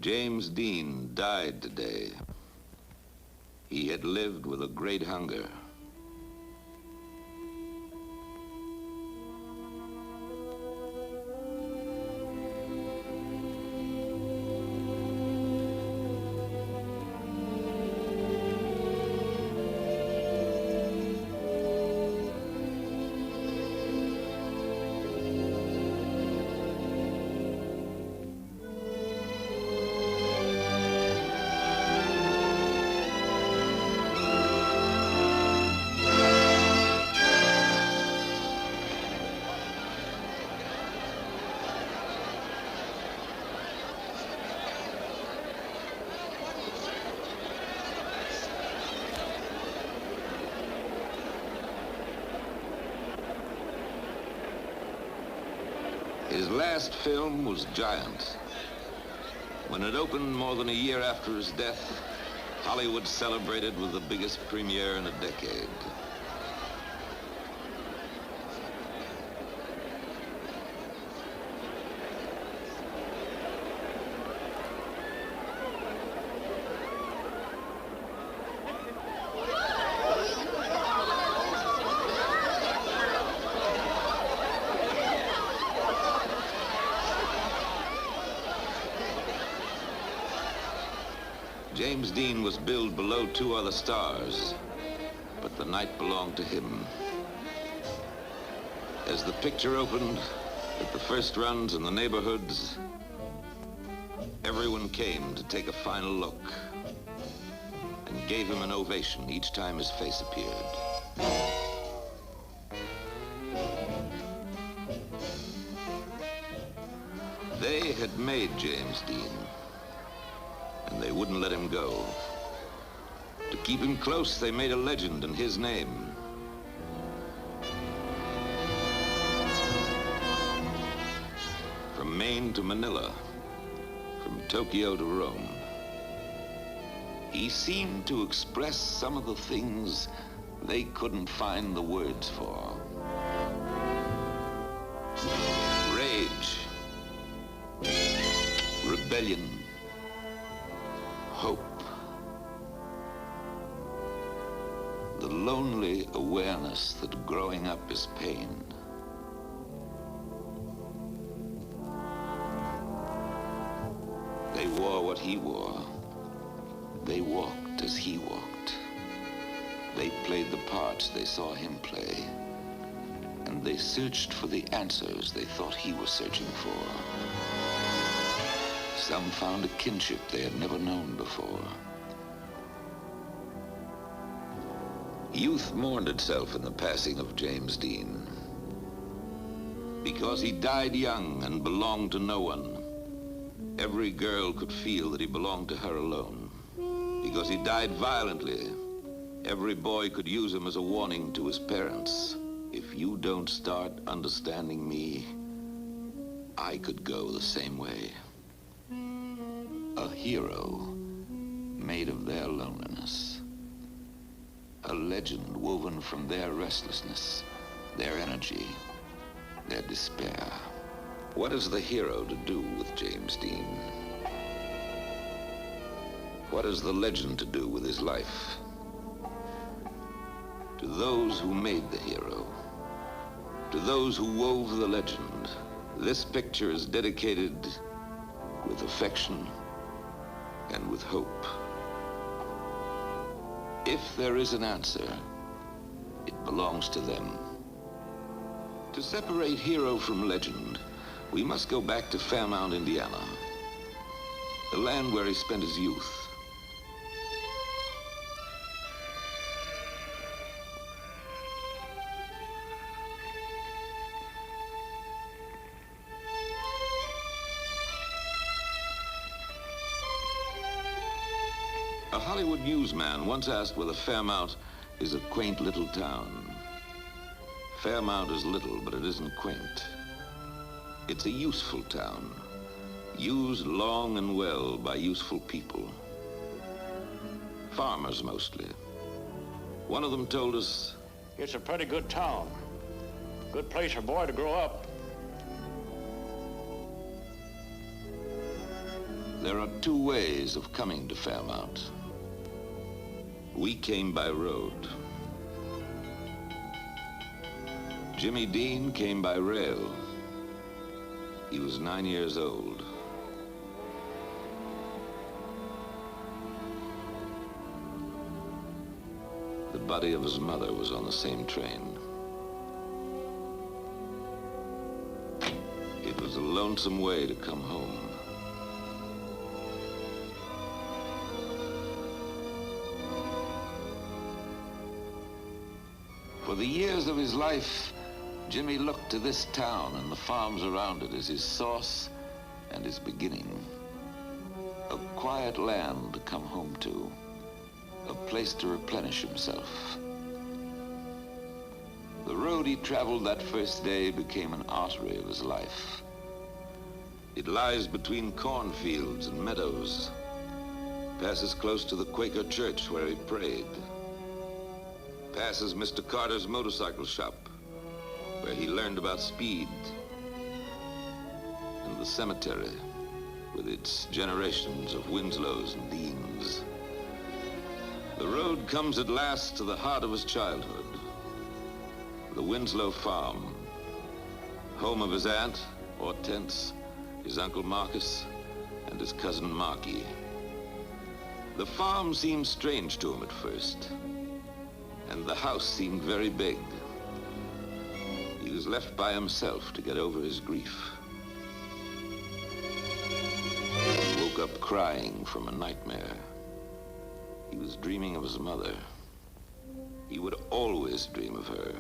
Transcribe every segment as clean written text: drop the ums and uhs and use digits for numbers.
James Dean died today. He had lived with a great hunger. His last film was Giant. When it opened more than a year after his death, Hollywood celebrated with the biggest premiere in a decade. James Dean was billed below two other stars, but the night belonged to him. As the picture opened, at the first runs in the neighborhoods, everyone came to take a final look and gave him an ovation each time his face appeared. They had made James Dean, and they wouldn't let him go. To keep him close, they made a legend in his name. From Maine to Manila, from Tokyo to Rome, he seemed to express some of the things they couldn't find the words for. Rage, rebellion, hope. The lonely awareness that growing up is pain. They wore what he wore. They walked as he walked. They played the parts they saw him play. And they searched for the answers they thought he was searching for. Some found a kinship they had never known before. Youth mourned itself in the passing of James Dean. Because he died young and belonged to no one, every girl could feel that he belonged to her alone. Because he died violently, every boy could use him as a warning to his parents. If you don't start understanding me, I could go the same way. A hero made of their loneliness. A legend woven from their restlessness, their energy, their despair. What is the hero to do with James Dean? What is the legend to do with his life? To those who made the hero, to those who wove the legend, this picture is dedicated with affection and with hope. If there is an answer, it belongs to them. To separate hero from legend, we must go back to Fairmount, Indiana, the land where he spent his youth. A Hollywood newsman once asked whether Fairmount is a quaint little town. Fairmount is little, but it isn't quaint. It's a useful town, used long and well by useful people. Farmers mostly. One of them told us, "It's a pretty good town. Good place for a boy to grow up." There are two ways of coming to Fairmount. We came by road. Jimmy Dean came by rail. He was 9 years old. The body of his mother was on the same train. It was a lonesome way to come home. For the years of his life, Jimmy looked to this town and the farms around it as his source and his beginning. A quiet land to come home to, a place to replenish himself. The road he traveled that first day became an artery of his life. It lies between cornfields and meadows, passes close to the Quaker church where he prayed, passes Mr. Carter's motorcycle shop, where he learned about speed, and the cemetery with its generations of Winslows and Deans. The road comes at last to the heart of his childhood, the Winslow farm, home of his aunt, Hortense, his uncle Marcus, and his cousin Marky. The farm seemed strange to him at first, and the house seemed very big. He was left by himself to get over his grief. He woke up crying from a nightmare. He was dreaming of his mother. He would always dream of her.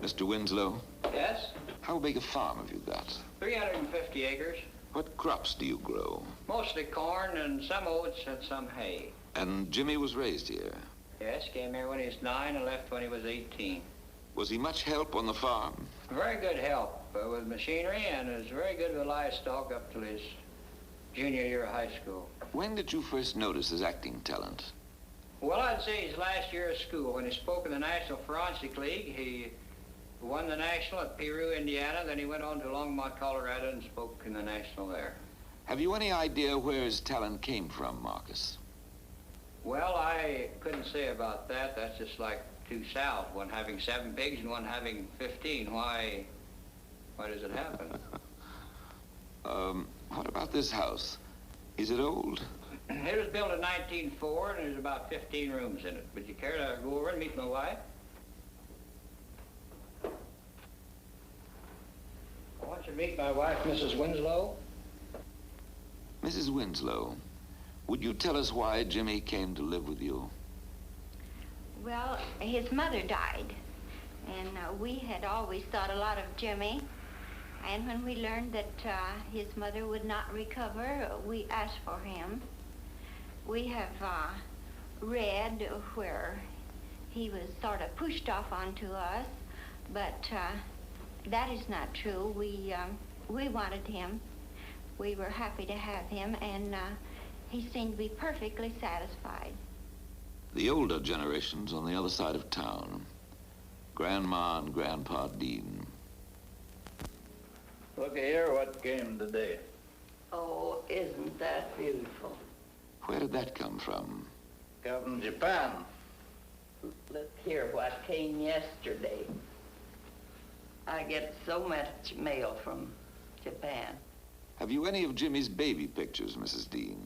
Mr. Winslow? Yes? How big a farm have you got? 350 acres. What crops do you grow? Mostly corn and some oats and some hay. And Jimmy was raised here. Yes, came here when he was 9 and left when he was 18. Was he much help on the farm? Very good help with machinery and was very good with livestock up till his junior year of high school. When did you first notice his acting talent? Well, I'd say his last year of school. When he spoke in the National Forensic League, he won the National at Peru, Indiana. Then he went on to Longmont, Colorado and spoke in the National there. Have you any idea where his talent came from, Marcus? Well, I couldn't say about that. That's just like two South, one having 7 pigs and one having 15. Why does it happen? What about this house? Is it old? It was built in 1904, and there's about 15 rooms in it. Would you care to go over and meet my wife? I want you to meet my wife, Mrs. Winslow. Mrs. Winslow, would you tell us why Jimmy came to live with you? Well, his mother died, and we had always thought a lot of Jimmy. And when we learned that his mother would not recover, we asked for him. We have read where he was sort of pushed off onto us, but that is not true. We wanted him. We were happy to have him, and he seemed to be perfectly satisfied. The older generations on the other side of town, Grandma and Grandpa Dean. Look here, what came today? Oh, isn't that beautiful? Where did that come from? Come from Japan. Look here what came yesterday. I get so much mail from Japan. Have you any of Jimmy's baby pictures, Mrs. Dean?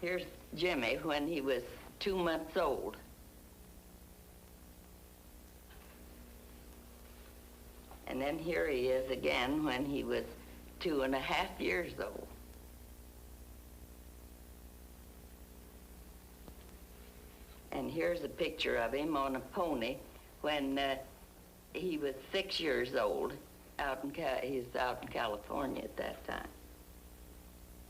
Here's Jimmy when he was 2 months old. And then here he is again when he was 2.5 years old. And here's a picture of him on a pony when he was 6 years old. He was out in California at that time.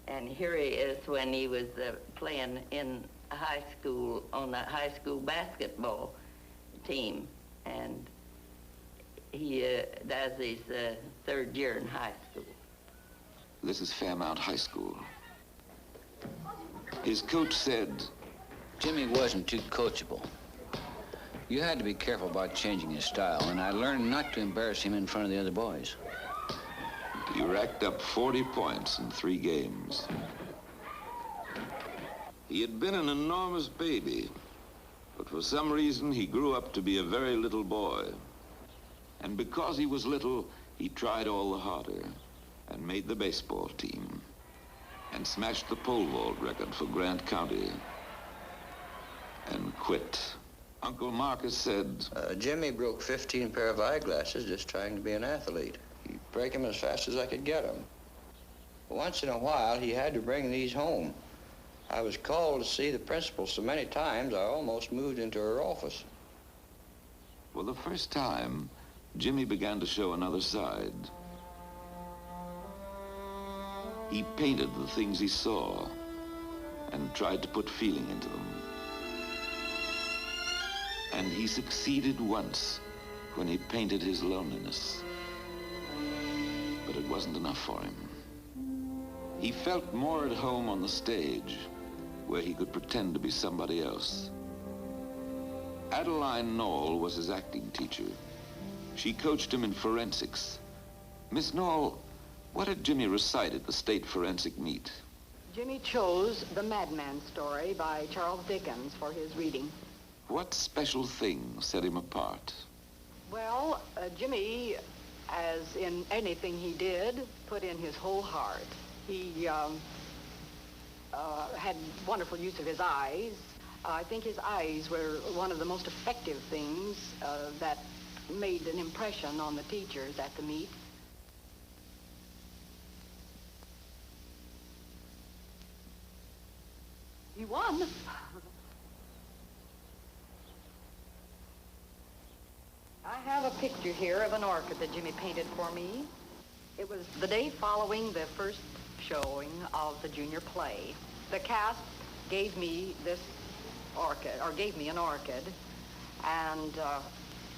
And here he is when he was playing in high school, on the high school basketball team. And he does his 3rd year in high school. This is Fairmount High School. His coach said, Jimmy wasn't too coachable. You had to be careful about changing his style, and I learned not to embarrass him in front of the other boys. He racked up 40 points in 3 games. He had been an enormous baby, but for some reason he grew up to be a very little boy. And because he was little, he tried all the harder and made the baseball team and smashed the pole vault record for Grant County and quit. Uncle Marcus said, Jimmy broke 15 pair of eyeglasses just trying to be an athlete. He'd break them as fast as I could get them. Once in a while, he had to bring these home. I was called to see the principal so many times, I almost moved into her office. For the first time, Jimmy began to show another side. He painted the things he saw and tried to put feeling into them. And he succeeded once when he painted his loneliness. But it wasn't enough for him. He felt more at home on the stage, where he could pretend to be somebody else. Adeline Knoll was his acting teacher. She coached him in forensics. Miss Knoll, what did Jimmy recite at the state forensic meet? Jimmy chose The Madman Story by Charles Dickens for his reading. What special thing set him apart? Well, Jimmy, as in anything he did, put in his whole heart. He had wonderful use of his eyes. I think his eyes were one of the most effective things that made an impression on the teachers at the meet. He won. I have a picture here of an orchid that Jimmy painted for me. It was the day following the first showing of the junior play. The cast gave me this orchid, or gave me an orchid, and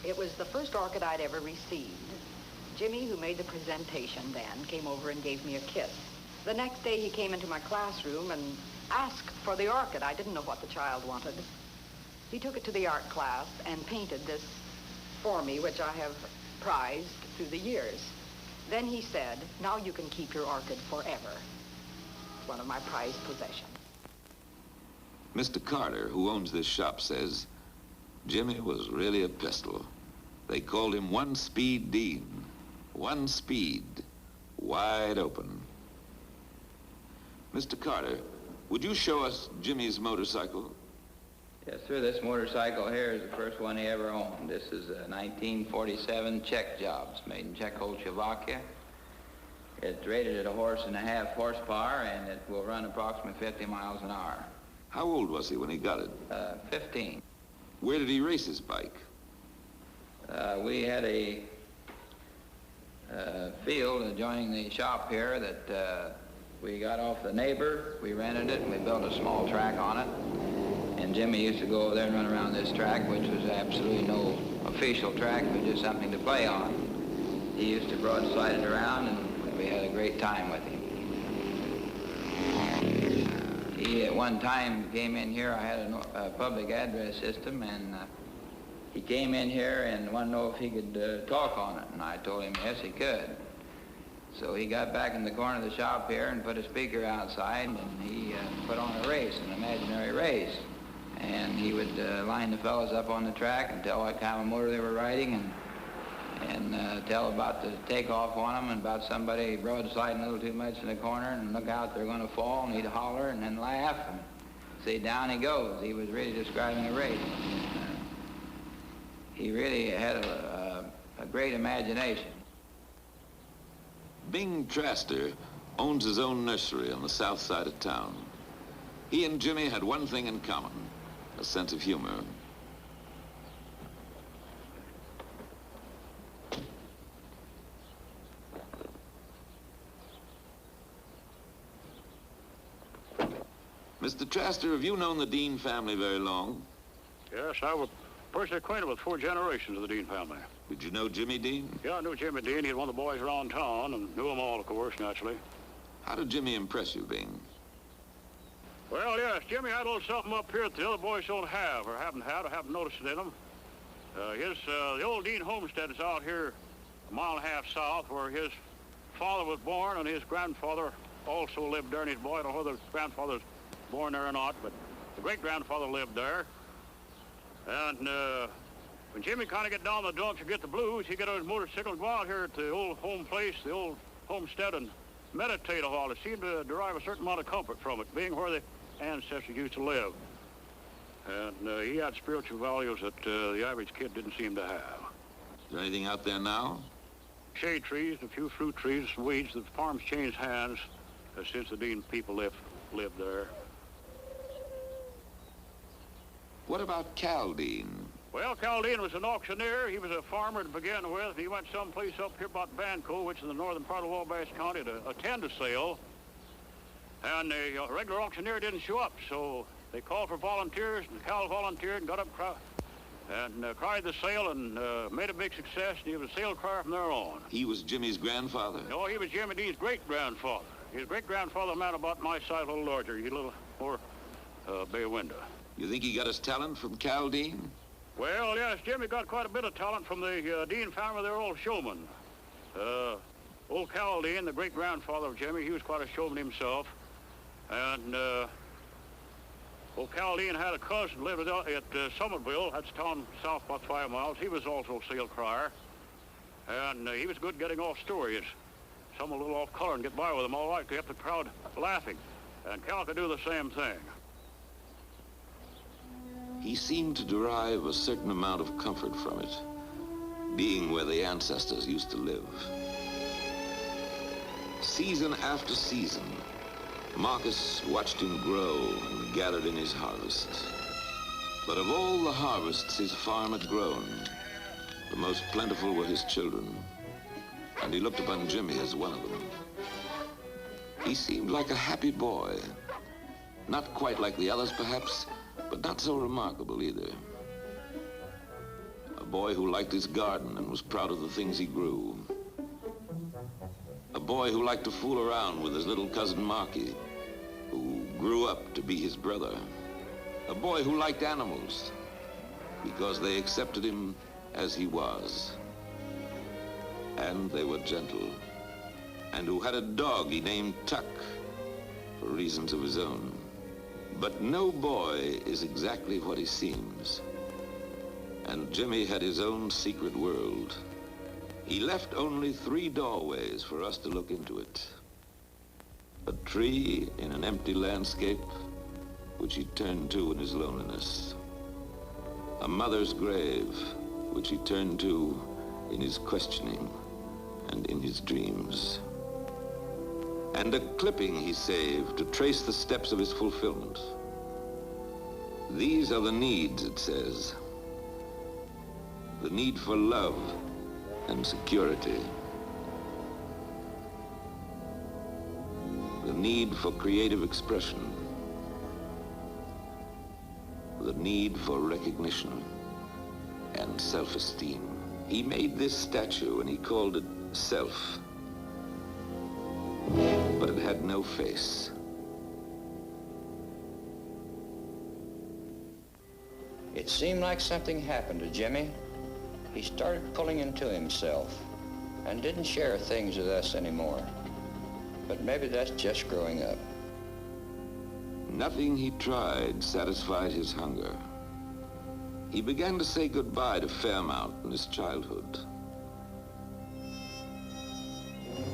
it was the first orchid I'd ever received. Jimmy, who made the presentation then, came over and gave me a kiss. The next day he came into my classroom and asked for the orchid. I didn't know what the child wanted. He took it to the art class and painted this for me, which I have prized through the years. Then he said, now you can keep your orchid forever. It's one of my prized possessions. Mr. Carter, who owns this shop, says Jimmy was really a pistol. They called him One Speed Dean. One speed, wide open. Mr. Carter, would you show us Jimmy's motorcycle? Yes, sir. This motorcycle here is the first one he ever owned. This is a 1947 Czech job. It's made in Czechoslovakia. It's rated at 1.5 horsepower, and it will run approximately 50 miles an hour. How old was he when he got it? 15. Where did he race his bike? We had a field adjoining the shop here that we got off the neighbor. We rented it, and we built a small track on it. And Jimmy used to go over there and run around this track, which was absolutely no official track, but just something to play on. He used to broadside it around, and we had a great time with him. He at one time came in here. I had a public address system, and he came in here and wanted to know if he could talk on it, and I told him yes, he could. So he got back in the corner of the shop here and put a speaker outside, and he put on a race, an imaginary race. And he would line the fellows up on the track and tell what kind of motor they were riding, and tell about the takeoff on them, and about somebody broadsiding a little too much in the corner, and look out, they're going to fall, and he'd holler and then laugh and say, down he goes. He was really describing a race. He really had a great imagination. Bing Traster owns his own nursery on the south side of town. He and Jimmy had one thing in common, a sense of humor. Mr. Traster, have you known the Dean family very long? Yes, I was personally acquainted with 4 generations of the Dean family. Did you know Jimmy Dean? Yeah, I knew Jimmy Dean. He was one of the boys around town, and knew them all, of course, naturally. How did Jimmy impress you, Bing? Well, yes, Jimmy had a little something up here that the other boys don't have, or haven't had, or haven't noticed it in them. The old Dean homestead is out here a mile and a half south where his father was born and his grandfather also lived there, and his boy, I don't know whether his grandfather was born there or not, but the great-grandfather lived there. And when Jimmy kind of get down the dumps or get the blues, he'd get on his motorcycle and go out here at the old home place, the old homestead, and meditate a while. It seemed to derive a certain amount of comfort from it, being where the ancestors used to live. And he had spiritual values that the average kid didn't seem to have. Is there anything out there now? Shade trees, a few fruit trees, some weeds. The farm's changed hands since the Dean people lived there. What about Cal Dean? Well, Cal Dean was an auctioneer. He was a farmer to begin with. He went someplace up here about Banco, which is in the northern part of Wabash County, to attend a sale. And the regular auctioneer didn't show up, so they called for volunteers, and Cal volunteered and got up and cried the sale and made a big success, and he was a sale crier from there on. He was Jimmy's grandfather? No, he was Jimmy Dean's great-grandfather. His great-grandfather, a man about my size, a little larger, a little more bay window. You think he got his talent from Cal Dean? Well, yes, Jimmy got quite a bit of talent from the Dean family. They're all showmen. Old Cal Dean, the great-grandfather of Jimmy, he was quite a showman himself. And old Cal Dean had a cousin lived at Summitville. That's a town south about 5 miles. He was also a sale crier. And he was good getting off stories. Some a little off color and get by with them all right, kept the crowd laughing. And Cal could do the same thing. He seemed to derive a certain amount of comfort from it, being where the ancestors used to live. Season after season, Marcus watched him grow and gathered in his harvest. But of all the harvests his farm had grown, the most plentiful were his children, and he looked upon Jimmy as one of them. He seemed like a happy boy, not quite like the others perhaps, but not so remarkable either. A boy who liked his garden and was proud of the things he grew. A boy who liked to fool around with his little cousin Marky, who grew up to be his brother. A boy who liked animals because they accepted him as he was. And they were gentle. And who had a dog he named Tuck for reasons of his own. But no boy is exactly what he seems. And Jimmy had his own secret world. He left only 3 doorways for us to look into it. A tree in an empty landscape, which he turned to in his loneliness. A mother's grave, which he turned to in his questioning and in his dreams. And a clipping he saved to trace the steps of his fulfillment. These are the needs, it says. The need for love and security. The need for creative expression. The need for recognition and self-esteem. He made this statue and he called it Self. But it had no face. It seemed like something happened to Jimmy. He started pulling into himself and didn't share things with us anymore. But maybe that's just growing up. Nothing he tried satisfied his hunger. He began to say goodbye to Fairmount in his childhood.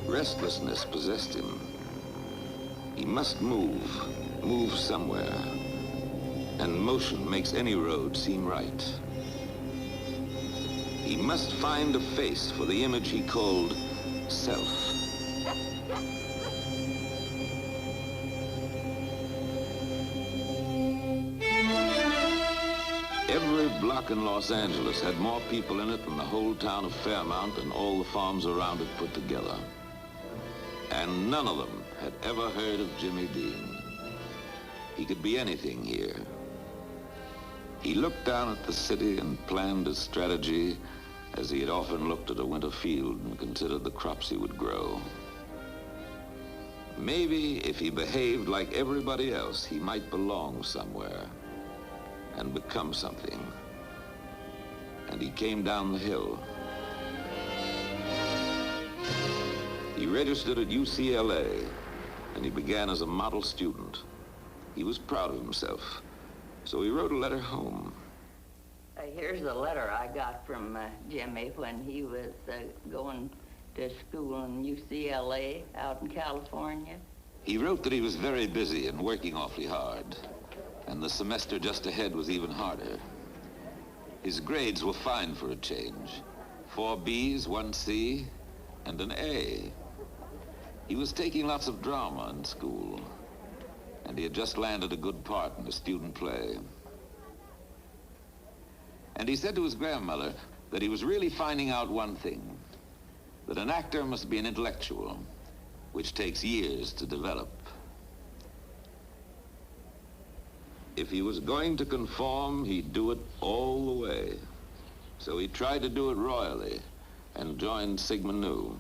Restlessness possessed him. He must move somewhere. And motion makes any road seem right. He must find a face for the image he called Self. Every block in Los Angeles had more people in it than the whole town of Fairmount and all the farms around it put together. And none of them had ever heard of Jimmy Dean. He could be anything here. He looked down at the city and planned his strategy as he had often looked at a winter field and considered the crops he would grow. Maybe if he behaved like everybody else, he might belong somewhere and become something. and he came down the hill. He registered at UCLA, and he began as a model student. He was proud of himself, so he wrote a letter home. Here's a letter I got from Jimmy when he was going to school in UCLA out in California. He wrote that he was very busy and working awfully hard, and the semester just ahead was even harder. His grades were fine for a change. 4 B's, 1 C, and an A. He was taking lots of drama in school, and he had just landed a good part in a student play. And he said to his grandmother that he was really finding out one thing, that an actor must be an intellectual, which takes years to develop. If he was going to conform, he'd do it all the way. So he tried to do it royally and joined Sigma Nu.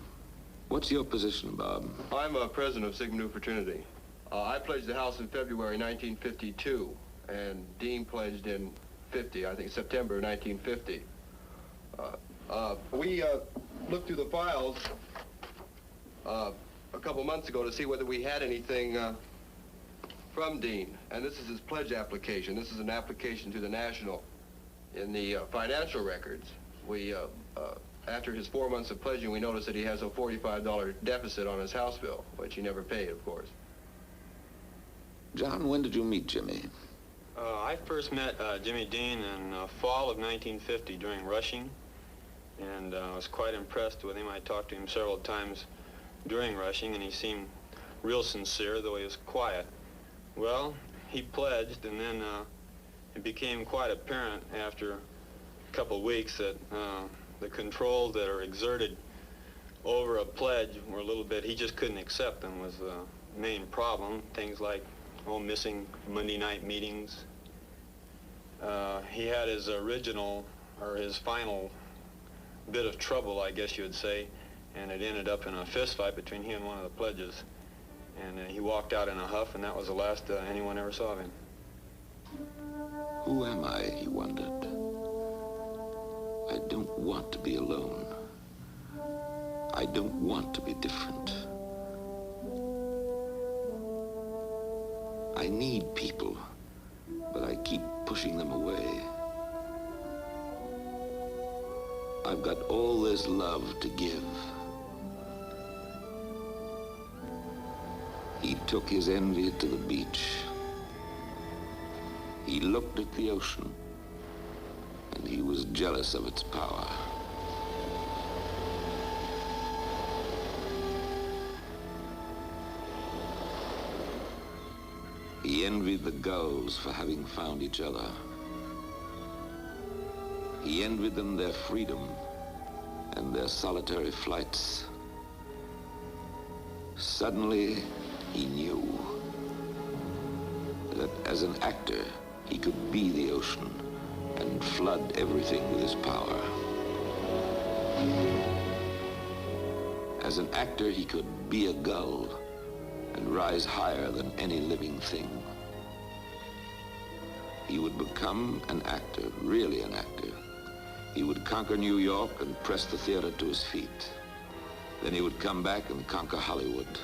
What's your position, Bob? I'm president of Sigma Nu fraternity. I pledged the house in February 1952, and Dean pledged in September 1950. We looked through the files a couple months ago to see whether we had anything from Dean, and this is his pledge application. This is an application to the National. In the financial records, we after his 4 months of pledging, we noticed that he has a $45 deficit on his house bill, which he never paid, of course. John, when did you meet Jimmy? I first met Jimmy Dean in fall of 1950 during rushing, and I was quite impressed with him. I talked to him several times during rushing, and he seemed real sincere, though he was quiet. Well, he pledged, and then it became quite apparent after a couple of weeks that the controls that are exerted over a pledge were a little bit, he just couldn't accept them was the main problem. Things like, missing Monday night meetings. He had his original, or his final bit of trouble, I guess you would say, and it ended up in a fist fight between he and one of the pledges. And he walked out in a huff, and that was the last anyone ever saw of him. Who am I, he wondered. I don't want to be alone. I don't want to be different. I need people, but I keep pushing them away. I've got all this love to give. He took his envy to the beach. He looked at the ocean, and he was jealous of its power. He envied the gulls for having found each other. He envied them their freedom and their solitary flights. Suddenly, he knew that as an actor, he could be the ocean and flood everything with his power. As an actor, he could be a gull and rise higher than any living thing. He would become an actor, really an actor. He would conquer New York and press the theater to his feet. Then he would come back and conquer Hollywood.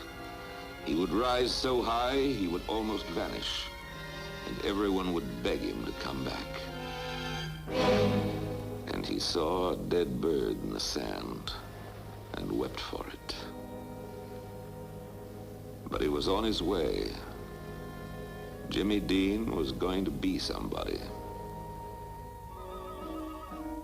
He would rise so high, he would almost vanish, and everyone would beg him to come back. And he saw a dead bird in the sand and wept for it. But he was on his way. Jimmy Dean was going to be somebody.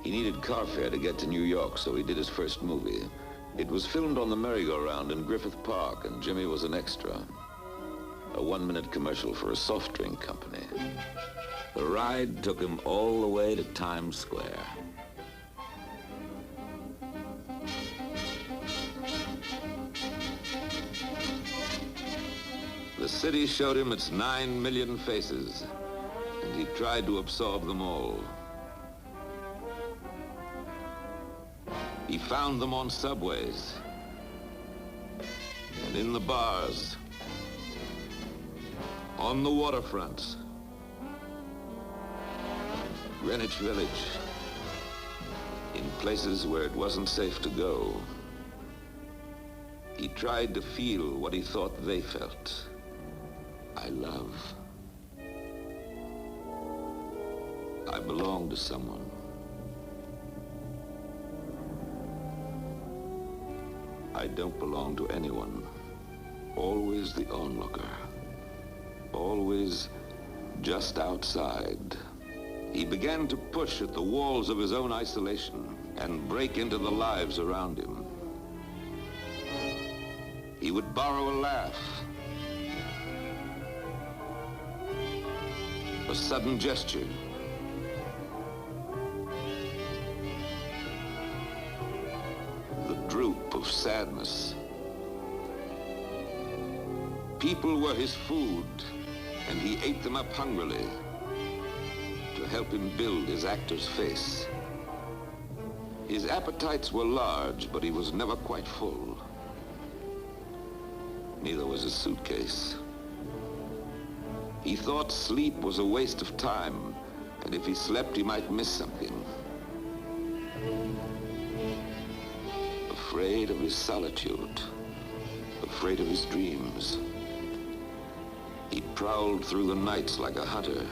He needed car fare to get to New York, so he did his first movie. It was filmed on the merry-go-round in Griffith Park, and Jimmy was an extra. A 1-minute commercial for a soft drink company. The ride took him all the way to Times Square. The city showed him its 9 million faces, and he tried to absorb them all. He found them on subways, and in the bars, on the waterfronts, Greenwich Village, in places where it wasn't safe to go. He tried to feel what he thought they felt. I love. I belong to someone. I don't belong to anyone. Always the onlooker. Always just outside. He began to push at the walls of his own isolation and break into the lives around him. He would borrow a laugh, a sudden gesture, the droop of sadness. People were his food, and he ate them up hungrily to help him build his actor's face. His appetites were large, but he was never quite full. Neither was his suitcase. He thought sleep was a waste of time, and if he slept, he might miss something. Afraid of his solitude, afraid of his dreams. He prowled through the nights like a hunter.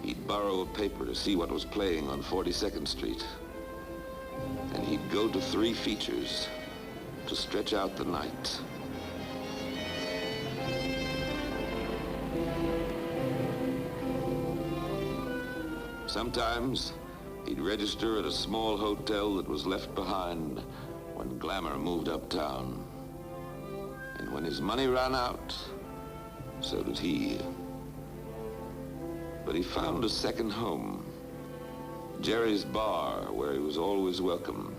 He'd borrow a paper to see what was playing on 42nd Street. And he'd go to 3 features to stretch out the night. Sometimes he'd register at a small hotel that was left behind when glamour moved uptown. And when his money ran out, so did he. But he found a second home. Jerry's bar, where he was always welcome.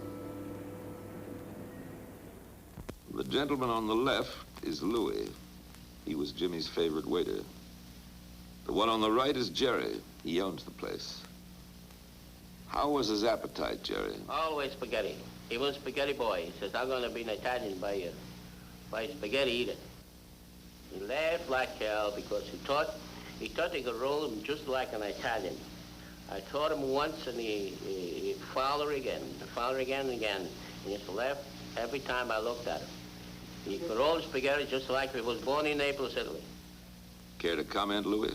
The gentleman on the left is Louis. He was Jimmy's favorite waiter. The one on the right is Jerry. He owns the place. How was his appetite, Jerry? Always spaghetti. He was a spaghetti boy. He says, I'm going to be an Italian by spaghetti eater. He laughed like hell because he thought he could roll him just like an Italian. I taught him once, and he followed again and again. And he used to laugh every time I looked at him. He could roll the spaghetti just like if he was born in Naples, Italy. Care to comment, Louis?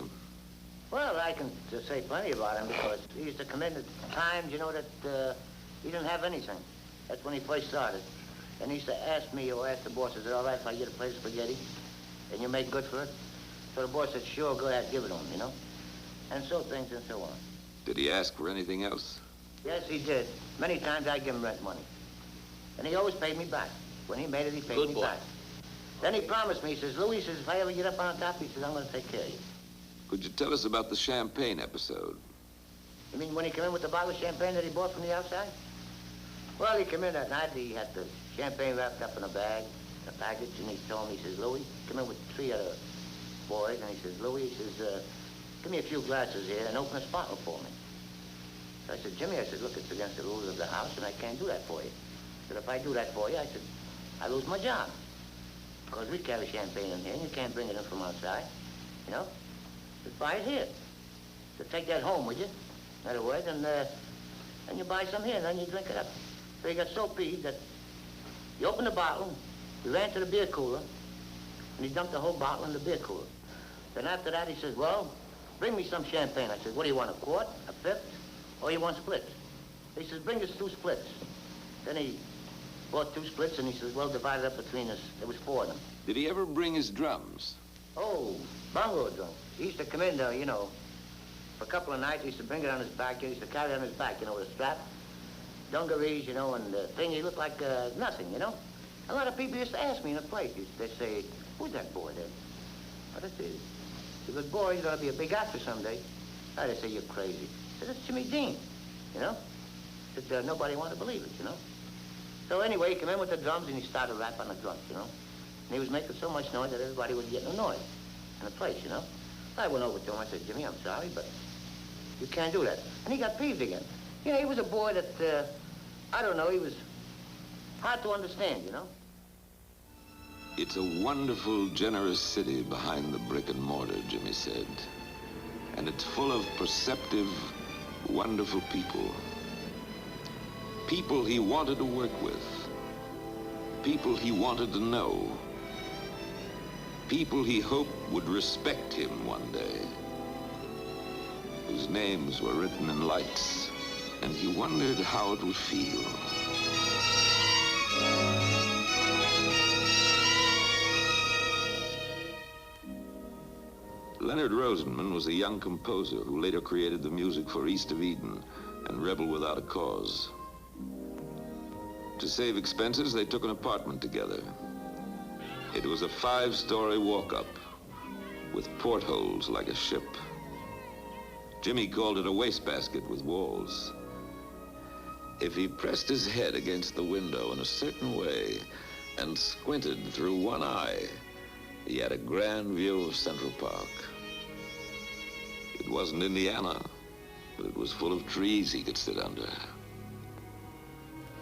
Well, I can just say plenty about him because he used to come in at times, you know, that he didn't have anything. That's when he first started. And he used to ask me or ask the boss, is it all right if I get a plate of spaghetti and you make good for it? So the boss said, sure, go ahead, give it to him, you know? And so things and so on. Did he ask for anything else? Yes, he did. Many times I'd give him rent money. And he always paid me back. When he made it, he paid me back. Then he promised me, he says, Louis, he says, if I ever get up on top, he says, I'm going to take care of you. Could you tell us about the champagne episode? You mean when he came in with the bottle of champagne that he bought from the outside? Well, he came in that night, he had the champagne wrapped up in a bag, a package, and he told me, he says, Louis, come in with 3 other boys, and he says, Louis, he says, give me a few glasses here and open this bottle for me. So I said, Jimmy, I said, look, it's against the rules of the house, and I can't do that for you. I said, if I do that for you, I said, I lose my job. Because we carry champagne in here, and you can't bring it in from outside, you know? Just buy it here. So take that home, would you? In other words, and you buy some here, and then you drink it up. So he got so peeved that he opened the bottle, he ran to the beer cooler, and he dumped the whole bottle in the beer cooler. Then after that, he says, well, bring me some champagne. I said, what do you want, a quart, a fifth, or you want splits? He says, bring us 2 splits. Then he bought 2 splits, and he says, well, divide it up between us. There was 4 of them. Did he ever bring his drums? Oh, bongo drums. He used to come in there, you know, for a couple of nights. He used to bring it on his back. He used to carry it on his back, you know, with a strap. Dungarees, you know, and the thing, he looked like nothing, you know. A lot of people used to ask me in the place. They'd say, who's that boy there? I'd say, he goes, boy, he's going to be a big actor someday. I'd say, you're crazy. I said, it's Jimmy Dean, you know. I said, nobody wanted to believe it, you know. So anyway, he came in with the drums, and he started rap on the drums, you know. And he was making so much noise that everybody was getting annoyed in the place, you know. I went over to him. I said, Jimmy, I'm sorry, but you can't do that. And he got peeved again. You know, he was a boy that, I don't know, he was hard to understand, you know. It's a wonderful, generous city behind the brick and mortar, Jimmy said. And it's full of perceptive, wonderful people. People he wanted to work with. People he wanted to know. People he hoped would respect him one day. Whose names were written in lights, and he wondered how it would feel. Leonard Rosenman was a young composer who later created the music for East of Eden and Rebel Without a Cause. To save expenses, they took an apartment together. It was a 5-story walk-up with portholes like a ship. Jimmy called it a wastebasket with walls. If he pressed his head against the window in a certain way and squinted through one eye, he had a grand view of Central Park. It wasn't Indiana, but it was full of trees he could sit under.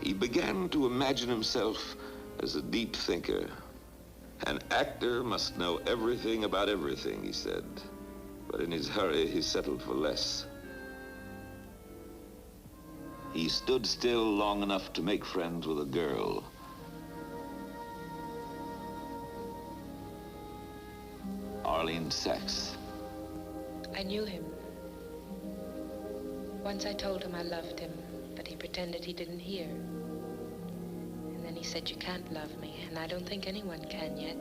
He began to imagine himself as a deep thinker. An actor must know everything about everything, he said. But in his hurry, he settled for less. He stood still long enough to make friends with a girl. Arlene Sachs. I knew him. Once I told him I loved him, but he pretended he didn't hear. And then he said, "You can't love me," and I don't think anyone can yet.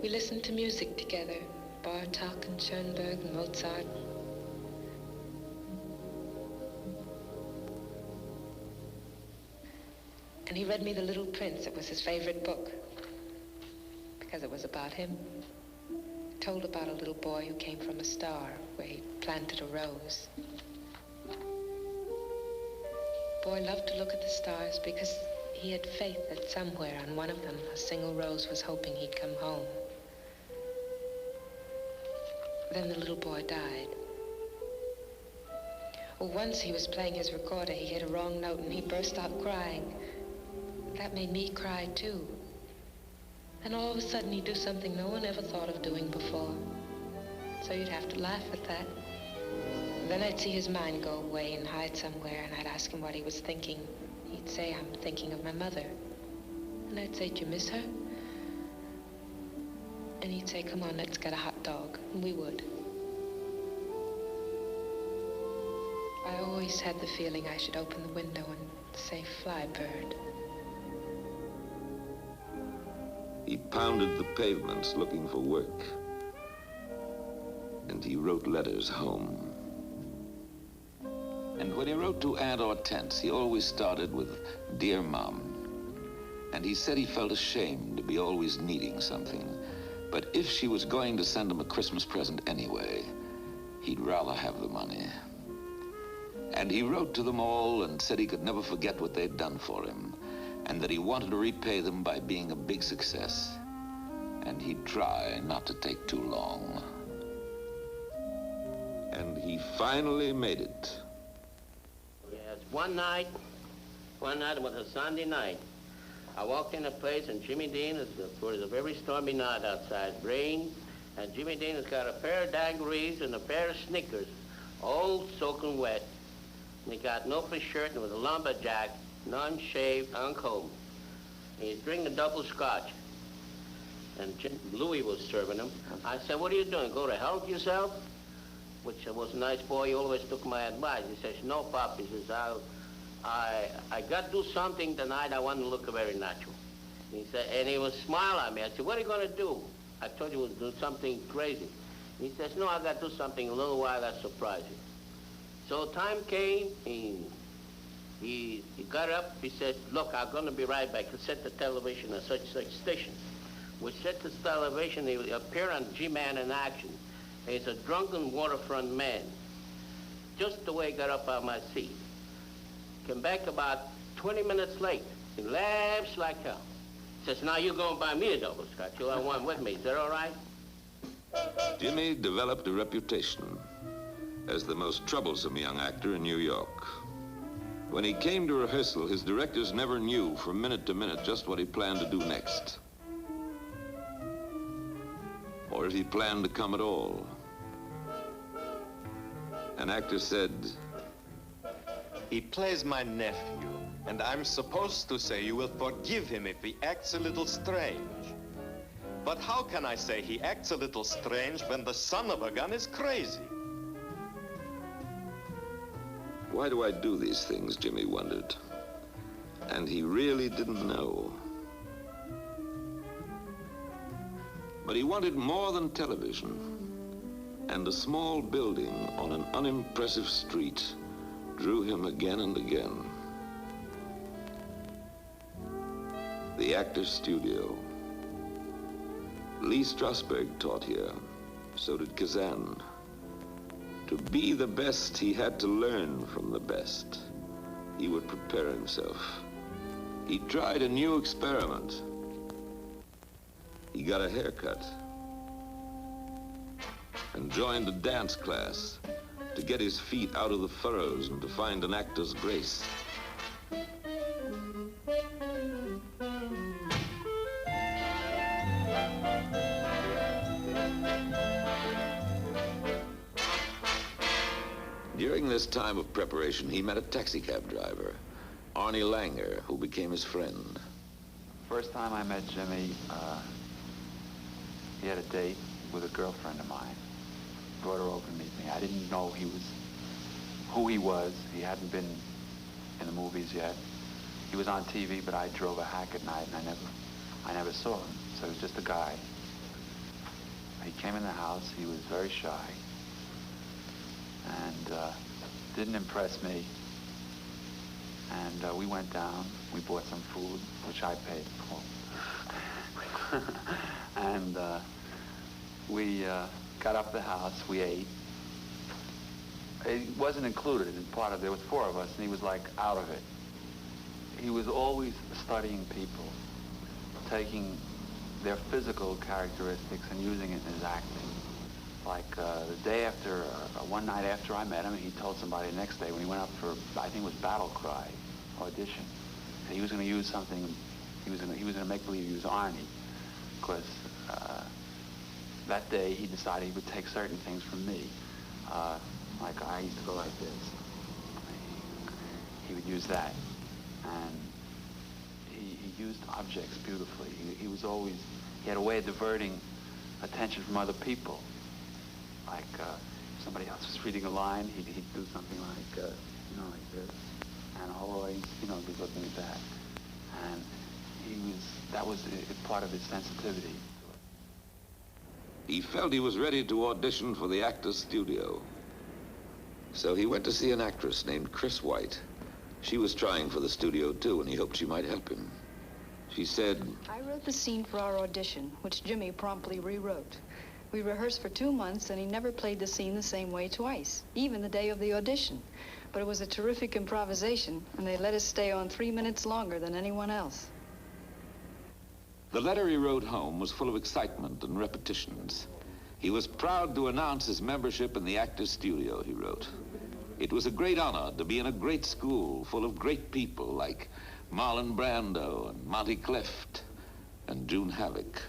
We listened to music together, Bartok and Schoenberg and Mozart. And he read me The Little Prince. It was his favorite book, because it was about him. It told about a little boy who came from a star where he planted a rose. The boy loved to look at the stars because he had faith that somewhere on one of them a single rose was hoping he'd come home. Then the little boy died. Well, once he was playing his recorder, he hit a wrong note and he burst out crying. That made me cry too. And all of a sudden he'd do something no one ever thought of doing before. So you'd have to laugh at that. And then I'd see his mind go away and hide somewhere, and I'd ask him what he was thinking. He'd say, "I'm thinking of my mother." And I'd say, "Do you miss her?" And he'd say, "Come on, let's get a hot dog." And we would. I always had the feeling I should open the window and say, "Fly, bird." He pounded the pavements looking for work. And he wrote letters home. And when he wrote to Aunt Hortense, he always started with, "Dear Mom." And he said he felt ashamed to be always needing something. But if she was going to send him a Christmas present anyway, he'd rather have the money. And he wrote to them all and said he could never forget what they'd done for him, and that he wanted to repay them by being a big success. And he'd try not to take too long. And he finally made it. Yes, one night, it was a Sunday night. I walked in a place, and Jimmy Dean, it was a very stormy night outside, rain, and Jimmy Dean has got a pair of dungarees and a pair of sneakers, all soaking wet. And he got an open shirt, and it was a lumberjack, unshaved, uncombed. And he's drinking a double scotch. And Louis was serving him. I said, "What are you doing? Go to help yourself?" Which was a nice boy. He always took my advice. He says, "No, Pop," he says, I got to do something tonight. I want to look very natural. He said, and he would smile at me. I said, "What are you going to do?" I told you we'd do something crazy. He says, "No, I got to do something a little while that surprised you." So time came. He got up. He said, "Look, I'm going to be right back. He set the television at such station." We set the television. He appeared on G-Man in action. He's a drunken waterfront man. Just the way he got up on my seat. Came back about 20 minutes late. He laughs like hell. Says, "Now you're going to buy me a double scotch. You'll have one with me. Is that all right?" Jimmy developed a reputation as the most troublesome young actor in New York. When he came to rehearsal, his directors never knew from minute to minute just what he planned to do next, or if he planned to come at all. An actor said, "He plays my nephew, and I'm supposed to say you will forgive him if he acts a little strange. But how can I say he acts a little strange when the son of a gun is crazy?" Why do I do these things, Jimmy wondered. And he really didn't know. But he wanted more than television. And a small building on an unimpressive street drew him again and again. The Actors Studio. Lee Strasberg taught here. So did Kazan. To be the best, he had to learn from the best. He would prepare himself. He tried a new experiment. He got a haircut and joined a dance class to get his feet out of the furrows and to find an actor's grace. During this time of preparation, he met a taxicab driver, Arnie Langer, who became his friend. First time I met Jimmy, he had a date with a girlfriend of mine. Brought her over to meet me. I didn't know who he was. He hadn't been in the movies yet. He was on TV, but I drove a hack at night, and I never saw him. So he was just a guy. He came in the house. He was very shy, and didn't impress me. And we went down. We bought some food, which I paid for. And we got up the house. We ate. It wasn't included in part of it. There was 4 of us, and he was like out of it. He was always studying people, taking their physical characteristics and using it in his acting. Like the day after, one night after I met him, he told somebody the next day when he went up for, I think it was Battle Cry audition, and he was going to use something. He was going to make believe use Arnie, because that day he decided he would take certain things from me. Like I used to go like this. He would use that, and he used objects beautifully. He had a way of diverting attention from other people. Like if somebody else was reading a line, he'd do something like, like this, and the whole audience, be looking at that. And that was part of his sensitivity. He felt he was ready to audition for the Actors Studio. So he went to see an actress named Chris White. She was trying for the studio too, and he hoped she might help him. She said, "I wrote the scene for our audition, which Jimmy promptly rewrote. We rehearsed for 2 months, and he never played the scene the same way twice, even the day of the audition. But it was a terrific improvisation, and they let us stay on 3 minutes longer than anyone else." The letter he wrote home was full of excitement and repetitions. He was proud to announce his membership in the Actors Studio, he wrote. It was a great honor to be in a great school full of great people like Marlon Brando and Monty Clift and June Havoc.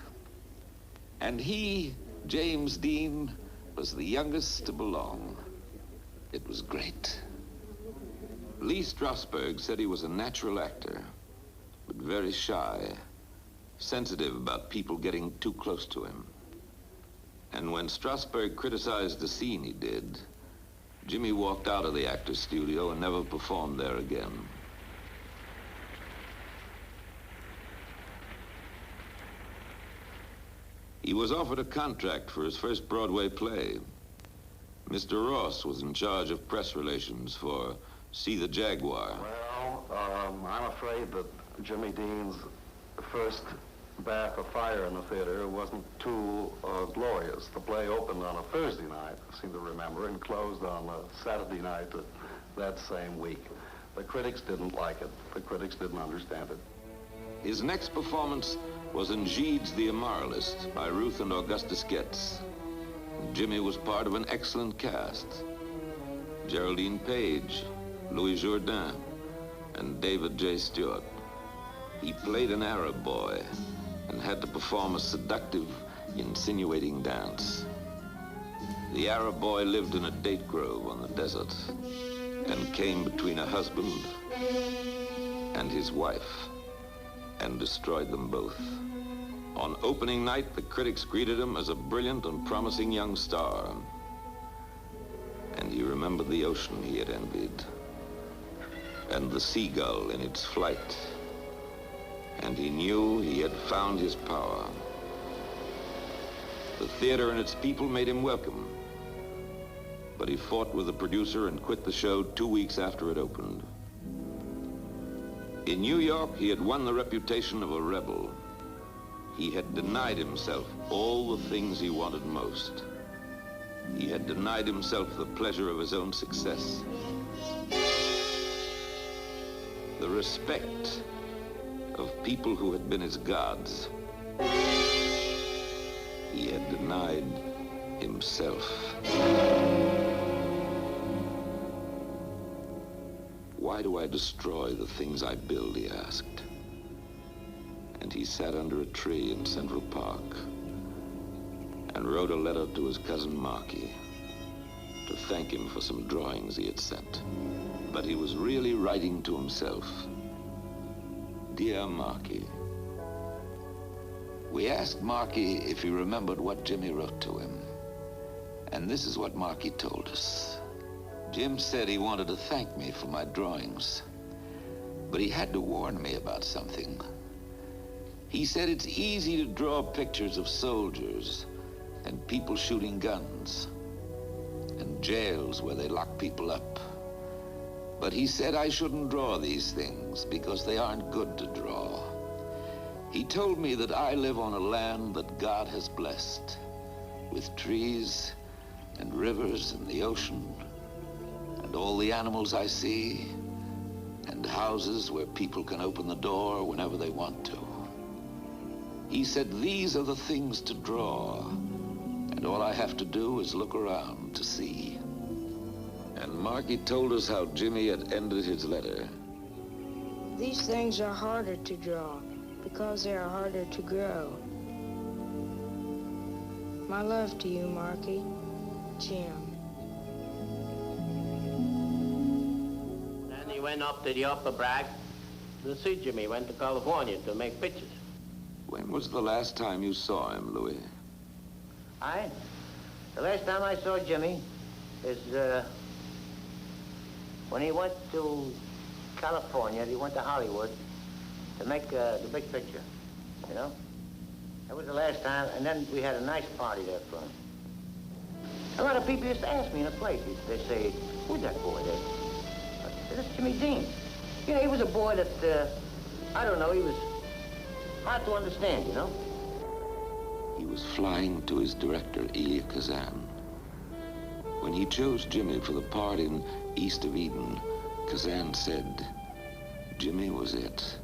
And he, James Dean, was the youngest to belong. It was great. Lee Strasberg said he was a natural actor, but very shy, sensitive about people getting too close to him. And when Strasberg criticized the scene he did, Jimmy walked out of the Actors Studio and never performed there again. He was offered a contract for his first Broadway play. Mr. Ross was in charge of press relations for See the Jaguar. Well, I'm afraid that Jimmy Dean's first bath of fire in the theater wasn't too glorious. The play opened on a Thursday night, I seem to remember, and closed on a Saturday night that same week. The critics didn't like it. The critics didn't understand it. His next performance was in Gide's The Immoralist by Ruth and Augustus Getz. Jimmy was part of an excellent cast. Geraldine Page, Louis Jourdain, and David J. Stewart. He played an Arab boy and had to perform a seductive, insinuating dance. The Arab boy lived in a date grove on the desert and came between a husband and his wife and destroyed them both. On opening night, the critics greeted him as a brilliant and promising young star. And he remembered the ocean he had envied, and the seagull in its flight. And he knew he had found his power. The theater and its people made him welcome, but he fought with the producer and quit the show 2 weeks after it opened. In New York, he had won the reputation of a rebel. He had denied himself all the things he wanted most. He had denied himself the pleasure of his own success, the respect of people who had been his gods. He had denied himself. Why do I destroy the things I build, he asked. And he sat under a tree in Central Park and wrote a letter to his cousin Marky to thank him for some drawings he had sent. But he was really writing to himself. Dear Marky. We asked Marky if he remembered what Jimmy wrote to him. And this is what Marky told us. Jim said he wanted to thank me for my drawings, but he had to warn me about something. He said it's easy to draw pictures of soldiers and people shooting guns and jails where they lock people up. But he said I shouldn't draw these things because they aren't good to draw. He told me that I live on a land that God has blessed, with trees and rivers and the ocean and all the animals I see, and houses where people can open the door whenever they want to. He said these are the things to draw, and all I have to do is look around to see. And Marky told us how Jimmy had ended his letter. These things are harder to draw because they are harder to grow. My love to you, Marky. Jim. And he went up to the upper Brack to see Jimmy. Went to California to make pictures. When was the last time you saw him, Louis? The last time I saw Jimmy is when he went to California. He went to Hollywood to make the big picture, you know? That was the last time, and then we had a nice party there for him. A lot of people used to ask me in a place, they say, who's that boy there? I said, that's Jimmy Dean. You know, he was a boy that, I don't know, he was hard to understand, you know? He was flying to his director, Elia Kazan. When he chose Jimmy for the part in East of Eden, Kazan said, Jimmy was it.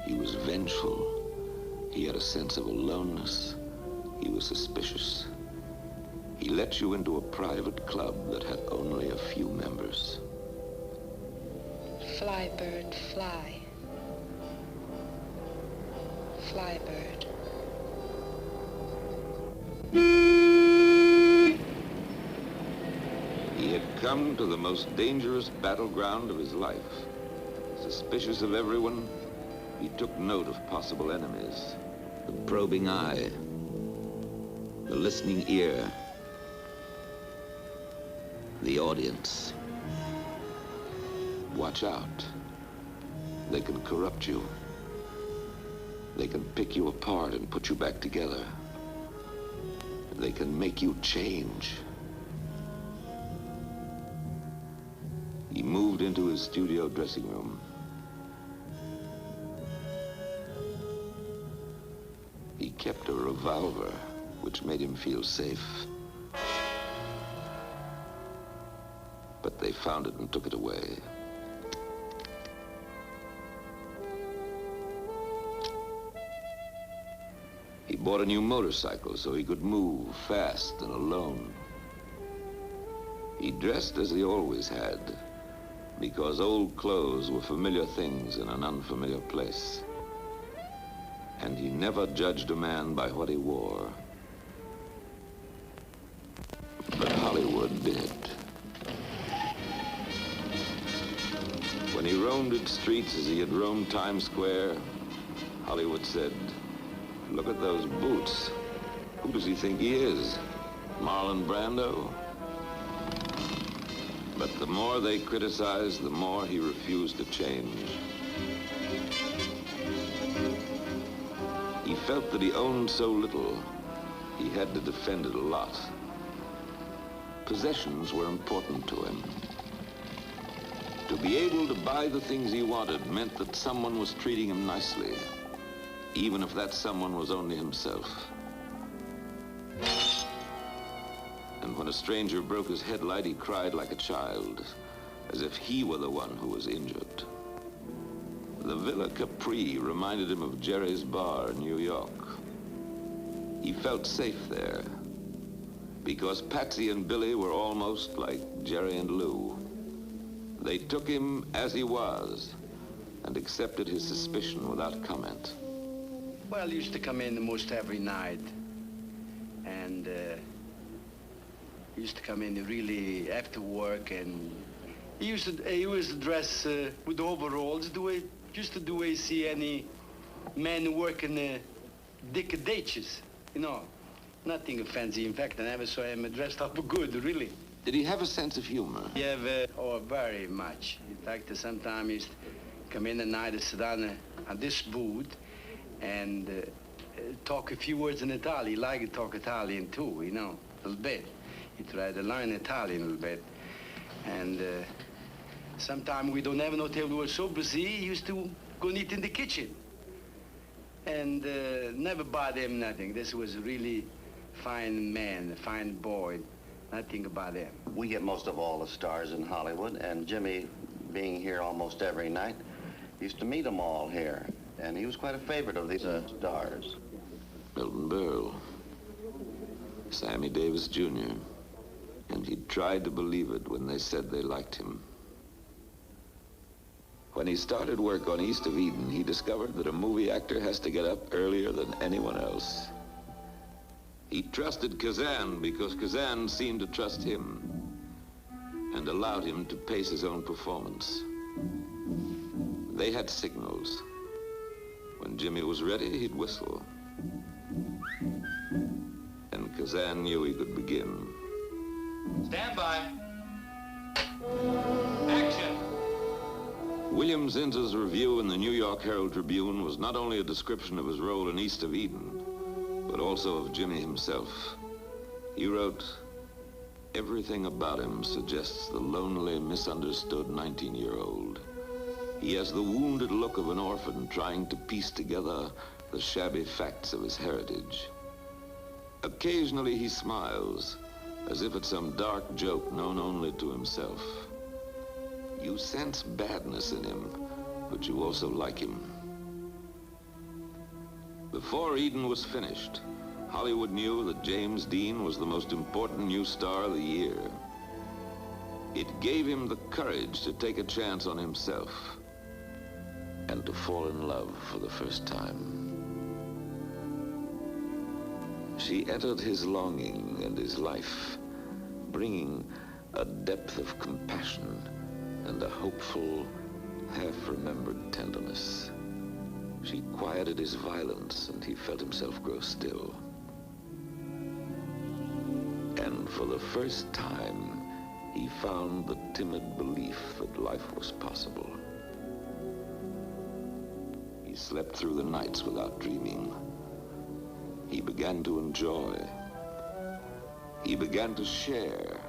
He was vengeful. He had a sense of aloneness. He was suspicious. He let you into a private club that had only a few members. Fly, bird, fly. Fly, bird. He had come to the most dangerous battleground of his life. Suspicious of everyone, he took note of possible enemies. The probing eye, the listening ear, the audience. Watch out. They can corrupt you. They can pick you apart and put you back together. They can make you change. He moved into his studio dressing room. He kept a revolver, which made him feel safe. But they found it and took it away. He bought a new motorcycle so he could move fast and alone. He dressed as he always had, because old clothes were familiar things in an unfamiliar place. And he never judged a man by what he wore, but never did. When he roamed its streets as he had roamed Times Square, Hollywood said, "Look at those boots. Who does he think he is? Marlon Brando?" But the more they criticized, the more he refused to change. He felt that he owned so little, he had to defend it a lot. Possessions were important to him. To be able to buy the things he wanted meant that someone was treating him nicely, even if that someone was only himself. And when a stranger broke his headlight, he cried like a child, as if he were the one who was injured. The Villa Capri reminded him of Jerry's bar in New York. He felt safe there, because Patsy and Billy were almost like Jerry and Lou. They took him as he was and accepted his suspicion without comment. Well, he used to come in almost every night, and he used to come in really after work, and he used to dress with overalls, just the way you see any man working dick ditches, you know. Nothing fancy. In fact, I never saw him dressed up good, really. Did he have a sense of humor? Yeah, very much. In fact, sometimes he used to come in at night and sit down at this booth and talk a few words in Italian. He liked to talk Italian too, you know, a little bit. He tried to learn Italian a little bit. And sometimes we don't have no table. We were so busy, he used to go and eat in the kitchen. And never bother him nothing. This was a really fine man, a fine boy. Nothing about him. We get most of all the stars in Hollywood, and Jimmy, being here almost every night, used to meet them all here. And he was quite a favorite of these stars. Milton Berle, Sammy Davis Jr., and he tried to believe it when they said they liked him. When he started work on East of Eden, he discovered that a movie actor has to get up earlier than anyone else. He trusted Kazan because Kazan seemed to trust him and allowed him to pace his own performance. They had signals. When Jimmy was ready, he'd whistle. And Kazan knew he could begin. Stand by. Action. William Zinz's review in the New York Herald Tribune was not only a description of his role in East of Eden, but also of Jimmy himself. He wrote, "Everything about him suggests the lonely, misunderstood 19-year-old. He has the wounded look of an orphan trying to piece together the shabby facts of his heritage. Occasionally he smiles, as if at some dark joke known only to himself. You sense badness in him, but you also like him." Before Eden was finished, Hollywood knew that James Dean was the most important new star of the year. It gave him the courage to take a chance on himself and to fall in love for the first time. She entered his longing and his life, bringing a depth of compassion and a hopeful, half-remembered tenderness. She quieted his violence, and he felt himself grow still. And for the first time, he found the timid belief that life was possible. He slept through the nights without dreaming. He began to enjoy. He began to share.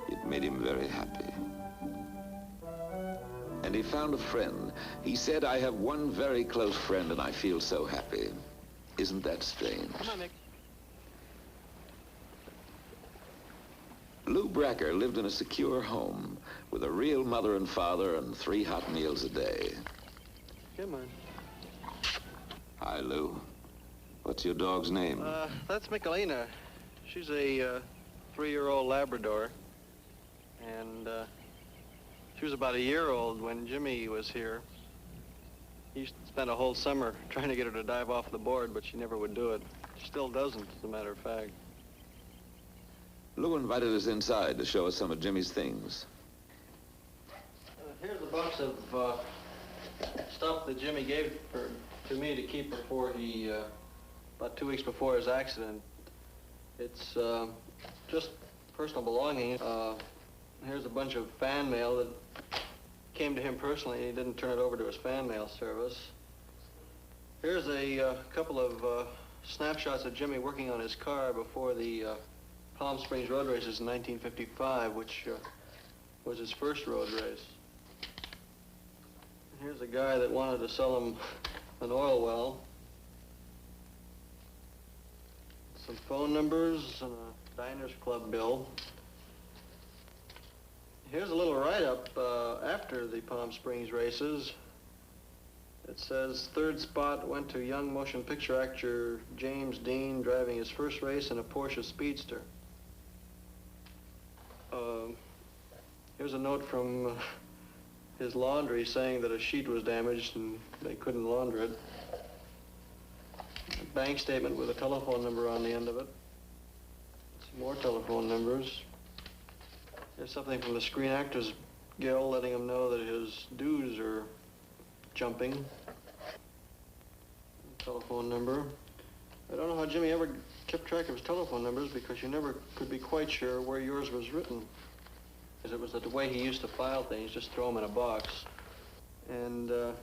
It made him very happy. And he found a friend. He said, "I have one very close friend, and I feel so happy." Isn't that strange? Come on, Nick. Lou Bracker lived in a secure home with a real mother and father and 3 hot meals a day. Come on. Hi, Lou. What's your dog's name? That's Michelina. She's a 3-year-old Labrador. And she was about a year old when Jimmy was here. He spent a whole summer trying to get her to dive off the board, but she never would do it. She still doesn't, as a matter of fact. Lou invited us inside to show us some of Jimmy's things. Here's a box of stuff that Jimmy gave to me to keep before he, about 2 weeks before his accident. It's just personal belongings. Here's a bunch of fan mail that came to him personally. He didn't turn it over to his fan mail service. Here's a couple of snapshots of Jimmy working on his car before the Palm Springs road races in 1955, which was his first road race. Here's a guy that wanted to sell him an oil well. Some phone numbers and a Diners Club bill. Here's a little write-up after the Palm Springs races. It says, third spot went to young motion picture actor James Dean driving his first race in a Porsche Speedster. Here's a note from his laundry saying that a sheet was damaged and they couldn't launder it. A bank statement with a telephone number on the end of it. Some more telephone numbers. There's something from the Screen Actors Guild letting him know that his dues are jumping. Telephone number. I don't know how Jimmy ever kept track of his telephone numbers because you never could be quite sure where yours was written. Because it was the way he used to file things, just throw them in a box. And it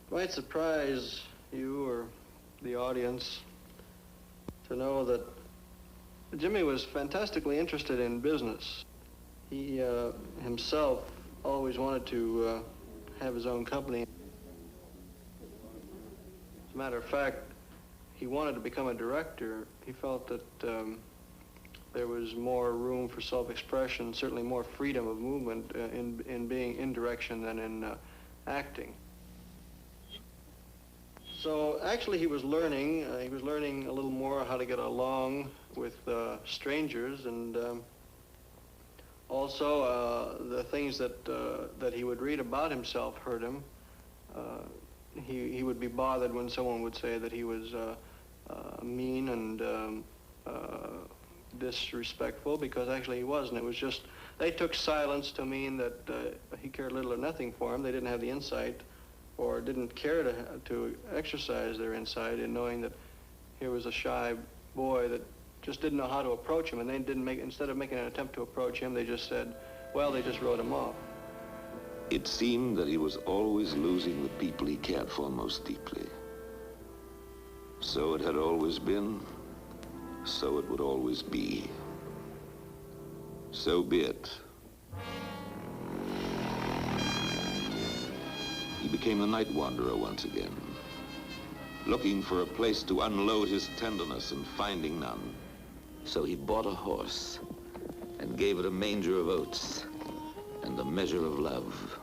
might surprise you or the audience to know that Jimmy was fantastically interested in business. He himself always wanted to have his own company. As a matter of fact, he wanted to become a director. He felt that there was more room for self-expression, certainly more freedom of movement in being in direction than in acting. So actually he was learning a little more how to get along with strangers, and also the things that he would read about himself hurt him. He would be bothered when someone would say that he was mean and disrespectful, because actually he wasn't. It was just, they took silence to mean that he cared little or nothing for him. They didn't have the insight or didn't care to exercise their insight in knowing that here was a shy boy that just didn't know how to approach him, and they didn't make, instead of making an attempt to approach him, they just said, well, they just wrote him off. It seemed that he was always losing the people he cared for most deeply. So it had always been, so it would always be. So be it. He became the night wanderer once again, looking for a place to unload his tenderness and finding none. So he bought a horse and gave it a manger of oats and a measure of love.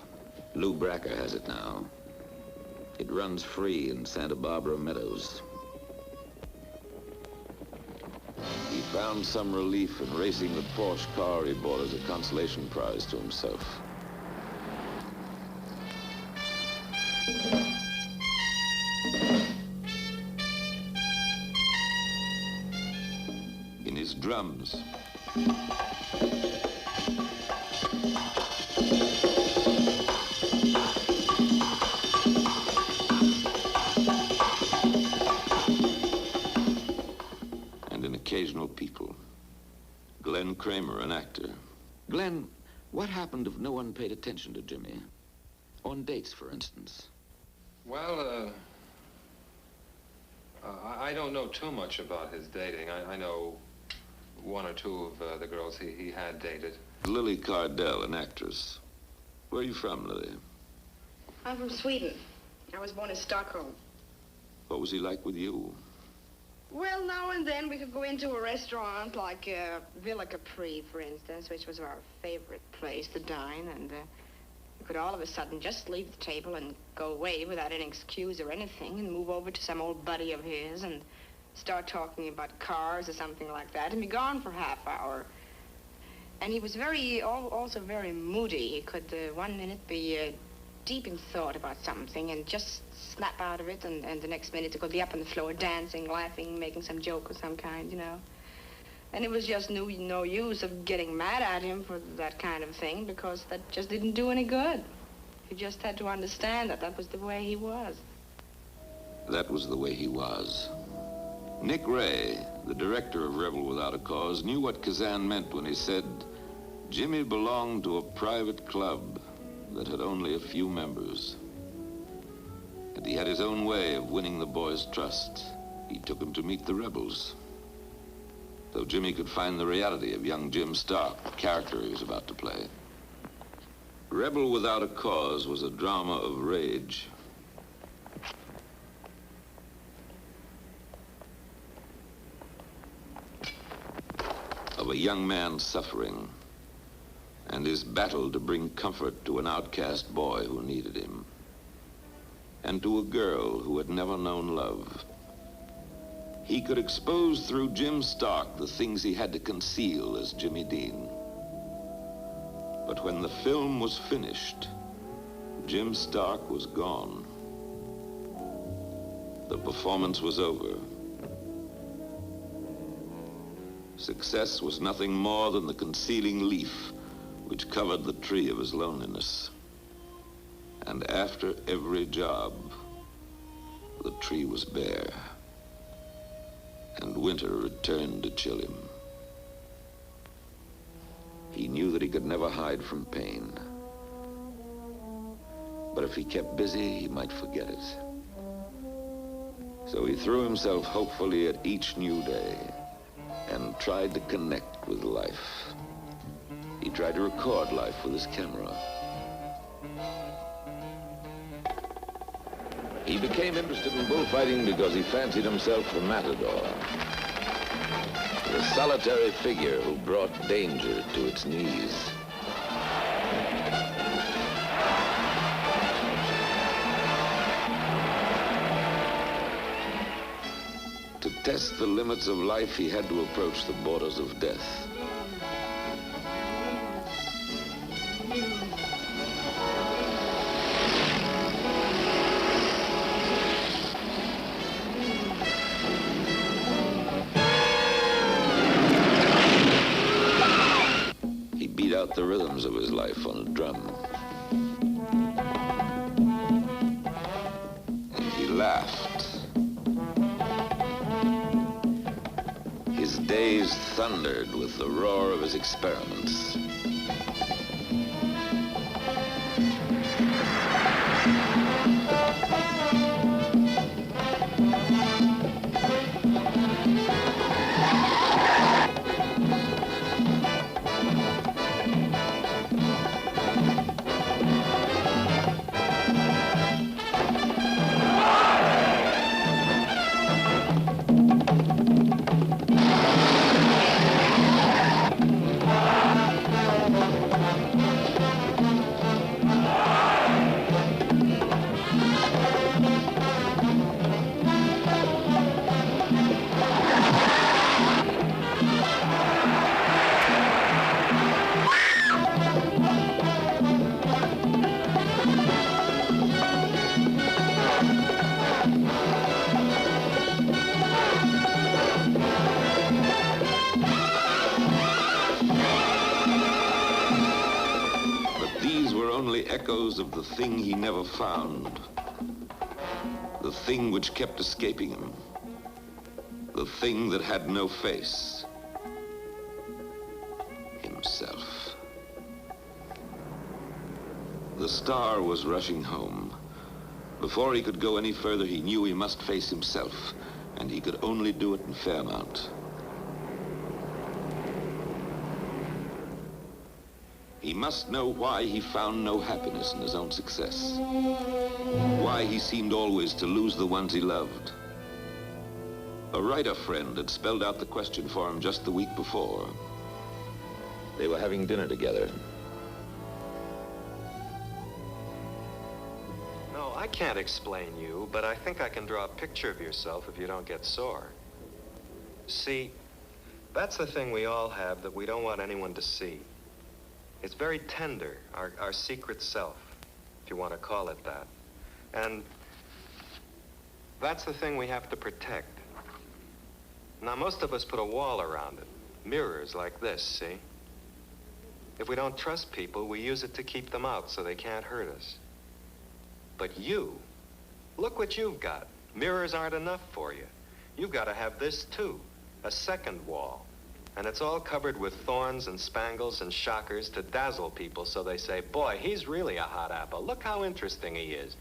Lou Bracker has it now. It runs free in Santa Barbara meadows. He found some relief in racing the Porsche car he bought as a consolation prize to himself. In his drums. Occasional people. Glenn Kramer, an actor. Glenn, what happened if no one paid attention to Jimmy? On dates, for instance. Well, I don't know too much about his dating. I know one or two of the girls he had dated. Lily Cardell, an actress. Where are you from, Lily? I'm from Sweden. I was born in Stockholm. What was he like with you? Well, now and then we could go into a restaurant like Villa Capri, for instance, which was our favorite place to dine, and we could all of a sudden just leave the table and go away without any excuse or anything and move over to some old buddy of his and start talking about cars or something like that and be gone for half hour. And he was also very moody. He could one minute be deep in thought about something and just snap out of it, and the next minute he could be up on the floor dancing, laughing, making some joke of some kind, you know. And it was just no use of getting mad at him for that kind of thing, because that just didn't do any good. You just had to understand that that was the way he was. That was the way he was. Nick Ray, the director of Rebel Without a Cause, knew what Kazan meant when he said Jimmy belonged to a private club that had only a few members. And he had his own way of winning the boys' trust. He took him to meet the rebels, so Jimmy could find the reality of young Jim Stark, the character he was about to play. Rebel Without a Cause was a drama of rage. Of a young man suffering and his battle to bring comfort to an outcast boy who needed him, and to a girl who had never known love. He could expose through Jim Stark the things he had to conceal as Jimmy Dean. But when the film was finished, Jim Stark was gone. The performance was over. Success was nothing more than the concealing leaf which covered the tree of his loneliness. And after every job, the tree was bare, and winter returned to chill him. He knew that he could never hide from pain, but if he kept busy, he might forget it. So he threw himself hopefully at each new day and tried to connect with life. He tried to record life with his camera. He became interested in bullfighting because he fancied himself the matador, the solitary figure who brought danger to its knees. To test the limits of life, he had to approach the borders of death. He beat out the rhythms of his life on a drum. And he laughed. His days thundered with the roar of his experiments. Echoes of the thing he never found, the thing which kept escaping him, the thing that had no face, himself. The star was rushing home. Before he could go any further, he knew he must face himself, and he could only do it in Fairmount. He must know why he found no happiness in his own success, why he seemed always to lose the ones he loved. A writer friend had spelled out the question for him just the week before. They were having dinner together. No, I can't explain you, but I think I can draw a picture of yourself if you don't get sore. See, that's the thing we all have that we don't want anyone to see. It's very tender, our secret self, if you want to call it that. And that's the thing we have to protect. Now, most of us put a wall around it. Mirrors like this, see? If we don't trust people, we use it to keep them out so they can't hurt us. But you, look what you've got. Mirrors aren't enough for you. You've got to have this too, a second wall. And it's all covered with thorns and spangles and shockers to dazzle people so they say, boy, he's really a hot apple. Look how interesting he is.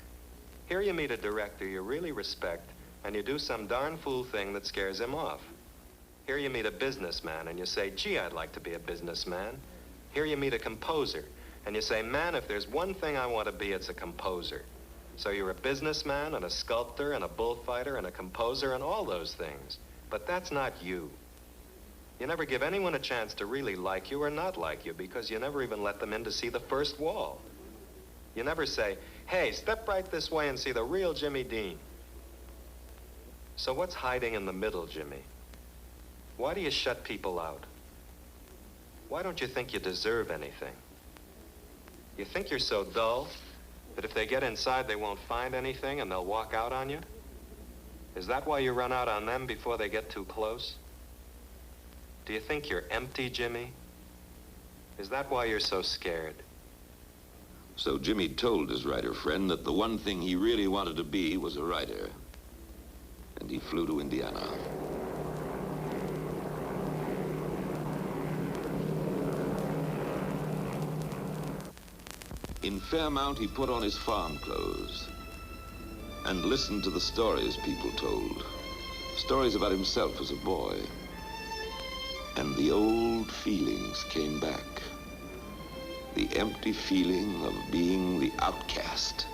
Here you meet a director you really respect, and you do some darn fool thing that scares him off. Here you meet a businessman, and you say, gee, I'd like to be a businessman. Here you meet a composer, and you say, man, if there's one thing I want to be, it's a composer. So you're a businessman and a sculptor and a bullfighter and a composer and all those things. But that's not you. You never give anyone a chance to really like you or not like you because you never even let them in to see the first wall. You never say, hey, step right this way and see the real Jimmy Dean. So what's hiding in the middle, Jimmy? Why do you shut people out? Why don't you think you deserve anything? You think you're so dull that if they get inside they won't find anything and they'll walk out on you? Is that why you run out on them before they get too close? Do you think you're empty, Jimmy? Is that why you're so scared? So Jimmy told his writer friend that the one thing he really wanted to be was a writer. And he flew to Indiana. In Fairmount, he put on his farm clothes and listened to the stories people told. Stories about himself as a boy. And the old feelings came back. The empty feeling of being the outcast.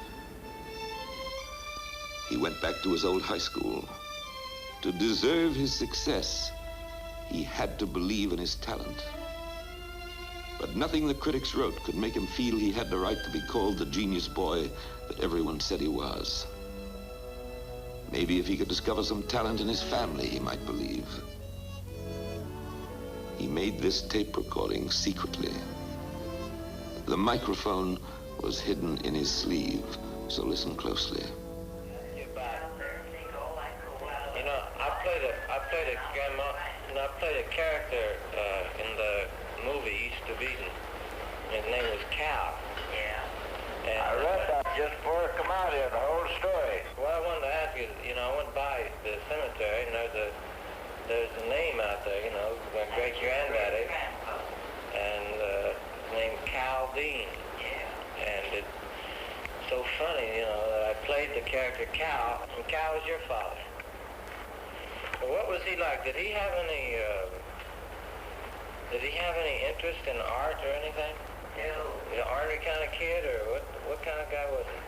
He went back to his old high school. To deserve his success, he had to believe in his talent. But nothing the critics wrote could make him feel he had the right to be called the genius boy that everyone said he was. Maybe if he could discover some talent in his family, he might believe. He made this tape recording secretly. The microphone was hidden in his sleeve, so listen closely. You know, I played a character in the movie East of Eden. His name was Cal. Yeah. And I read that just before I come out here, the whole story. What I wanted to ask you, you know, I went by the cemetery and there's a name out there, you know, my great granddaddy, and his name's Cal Dean. Yeah. And it's so funny, you know, that I played the character Cal, and Cal was your father. But what was he like? Did he have any interest in art or anything? No. You know, arty kind of kid, or what kind of guy was he?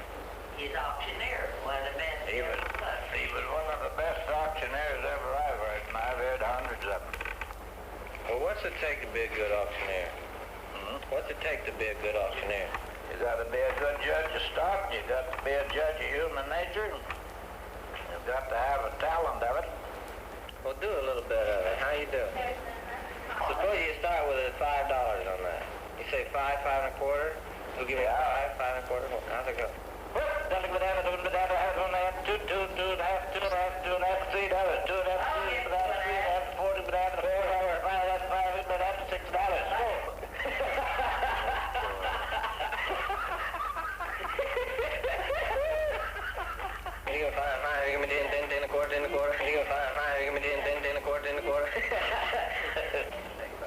He's auctioneer, one of the best. He was one of the best auctioneers ever I've heard, and I've heard hundreds of them. Well, what's it take to be a good auctioneer? What's it take to be a good auctioneer? You got to be a good judge of stock. You got to be a judge of human nature. You've got to have a talent of it. Well, do a little bit of it. How you do? Suppose you start with $5 on that. You say 5, 5 and a quarter. You'll give me 5, 5 and a quarter. How's it go?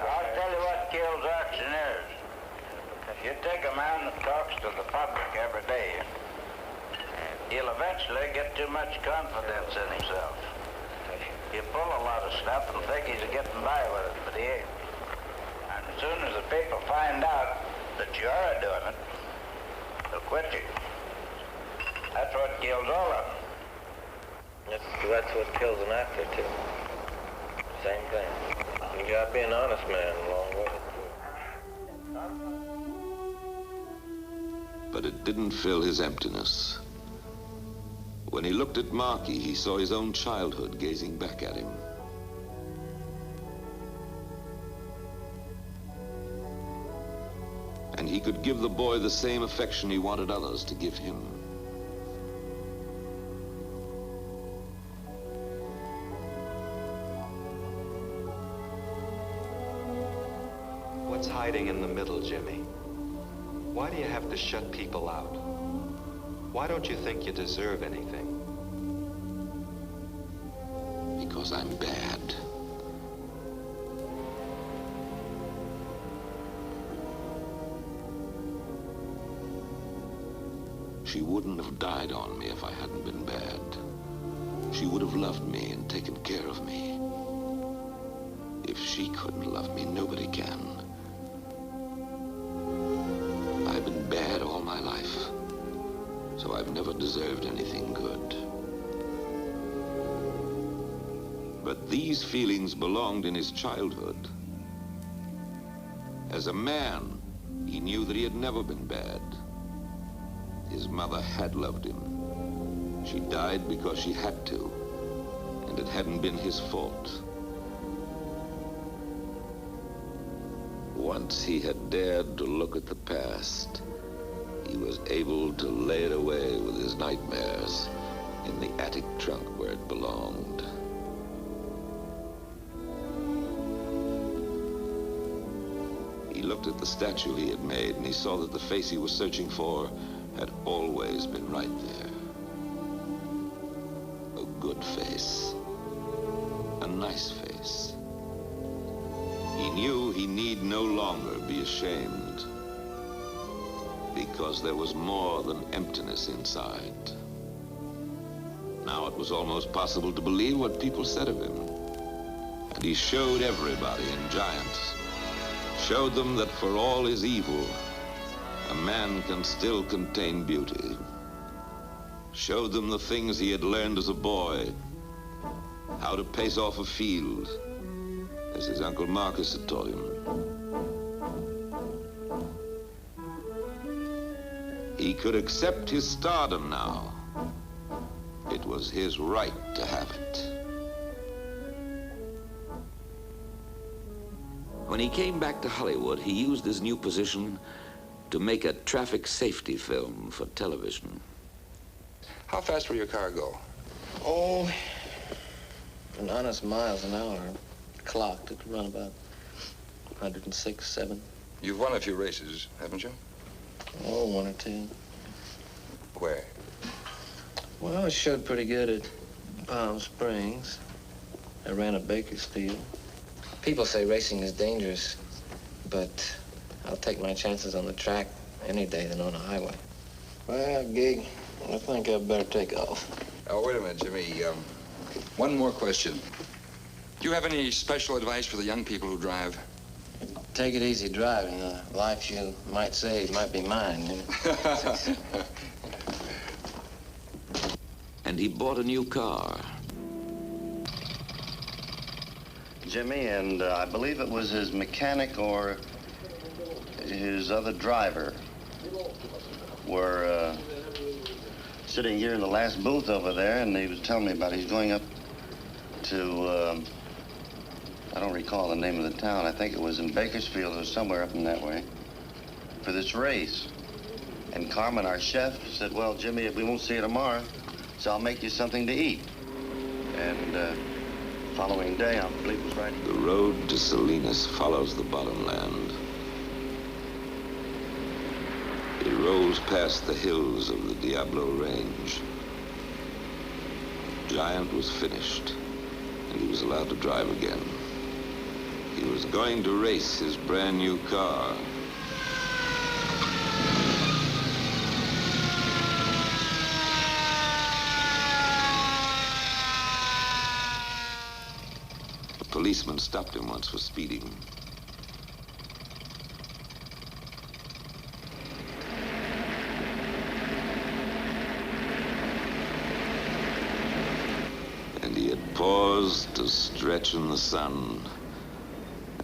I'll tell you what kills auctioneers. You take a man that talks to the public every day, he'll eventually get too much confidence in himself. You pull a lot of stuff and think he's getting by with it, but he ain't. And as soon as the people find out that you are doing it, they'll quit you. That's what kills all of them. That's what kills an actor, too. Same thing. You gotta be an honest man along with it, too. But it didn't fill his emptiness. When he looked at Marky, he saw his own childhood gazing back at him. And he could give the boy the same affection he wanted others to give him. What's hiding in the middle, Jimmy? Why do you have to shut people out? Why don't you think you deserve anything? Because I'm bad. She wouldn't have died on me if I hadn't been bad. She would have loved me and taken care of me. If she couldn't love me, nobody can. I've been bad all my life, so I've never deserved anything good. But these feelings belonged in his childhood. As a man, he knew that he had never been bad. His mother had loved him. She died because she had to, and it hadn't been his fault. Once he had dared to look at the past, he was able to lay it away with his nightmares in the attic trunk where it belonged. He looked at the statue he had made, and he saw that the face he was searching for had always been right there. A good face. A nice face. He knew he need no longer be ashamed, because there was more than emptiness inside. Now it was almost possible to believe what people said of him. And he showed everybody in Giant, showed them that for all his evil, a man can still contain beauty. Showed them the things he had learned as a boy, how to pace off a field, as his Uncle Marcus had taught him. He could accept his stardom now. It was his right to have it. When he came back to Hollywood, he used his new position to make a traffic safety film for television. How fast will your car go? Oh, an honest miles an hour. Clocked, it could run about 106, 7. You've won a few races, haven't you? Oh, 1 or 2. Where? Well, I showed pretty good at Palm Springs. I ran a Bakersfield. People say racing is dangerous, but I'll take my chances on the track any day than on a highway. Well, Gig, I think I'd better take off. Oh, wait a minute, Jimmy. One more question. Do you have any special advice for the young people who drive? Take it easy driving. The life you might save might be mine, you know. And he bought a new car. Jimmy, and I believe it was his mechanic or his other driver were sitting here in the last booth over there, and he was telling me about he's going up to, I don't recall the name of the town. I think it was in Bakersfield or somewhere up in that way, for this race. And Carmen, our chef, said, well, Jimmy, we won't see you tomorrow, so I'll make you something to eat. And following day, I believe it was right. The road to Salinas follows the bottomland. It rolls past the hills of the Diablo Range. Giant was finished, and he was allowed to drive again. He was going to race his brand new car. A policeman stopped him once for speeding. And he had paused to stretch in the sun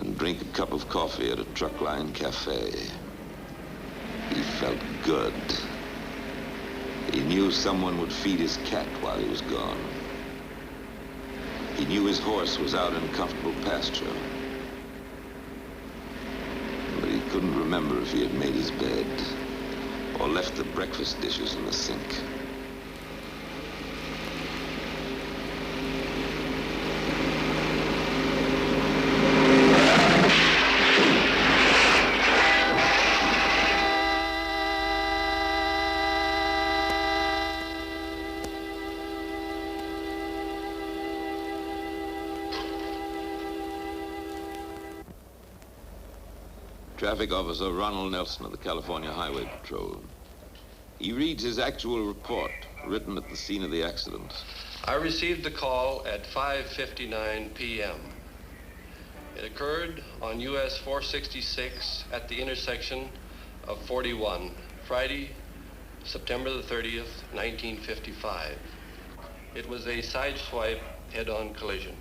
and drink a cup of coffee at a truckline cafe. He felt good. He knew someone would feed his cat while he was gone. He knew his horse was out in comfortable pasture. But he couldn't remember if he had made his bed or left the breakfast dishes in the sink. Traffic Officer Ronald Nelson of the California Highway Patrol. He reads his actual report, written at the scene of the accident. I received the call at 5:59 p.m. It occurred on US 466 at the intersection of 41, Friday, September the 30th, 1955. It was a sideswipe head-on collision.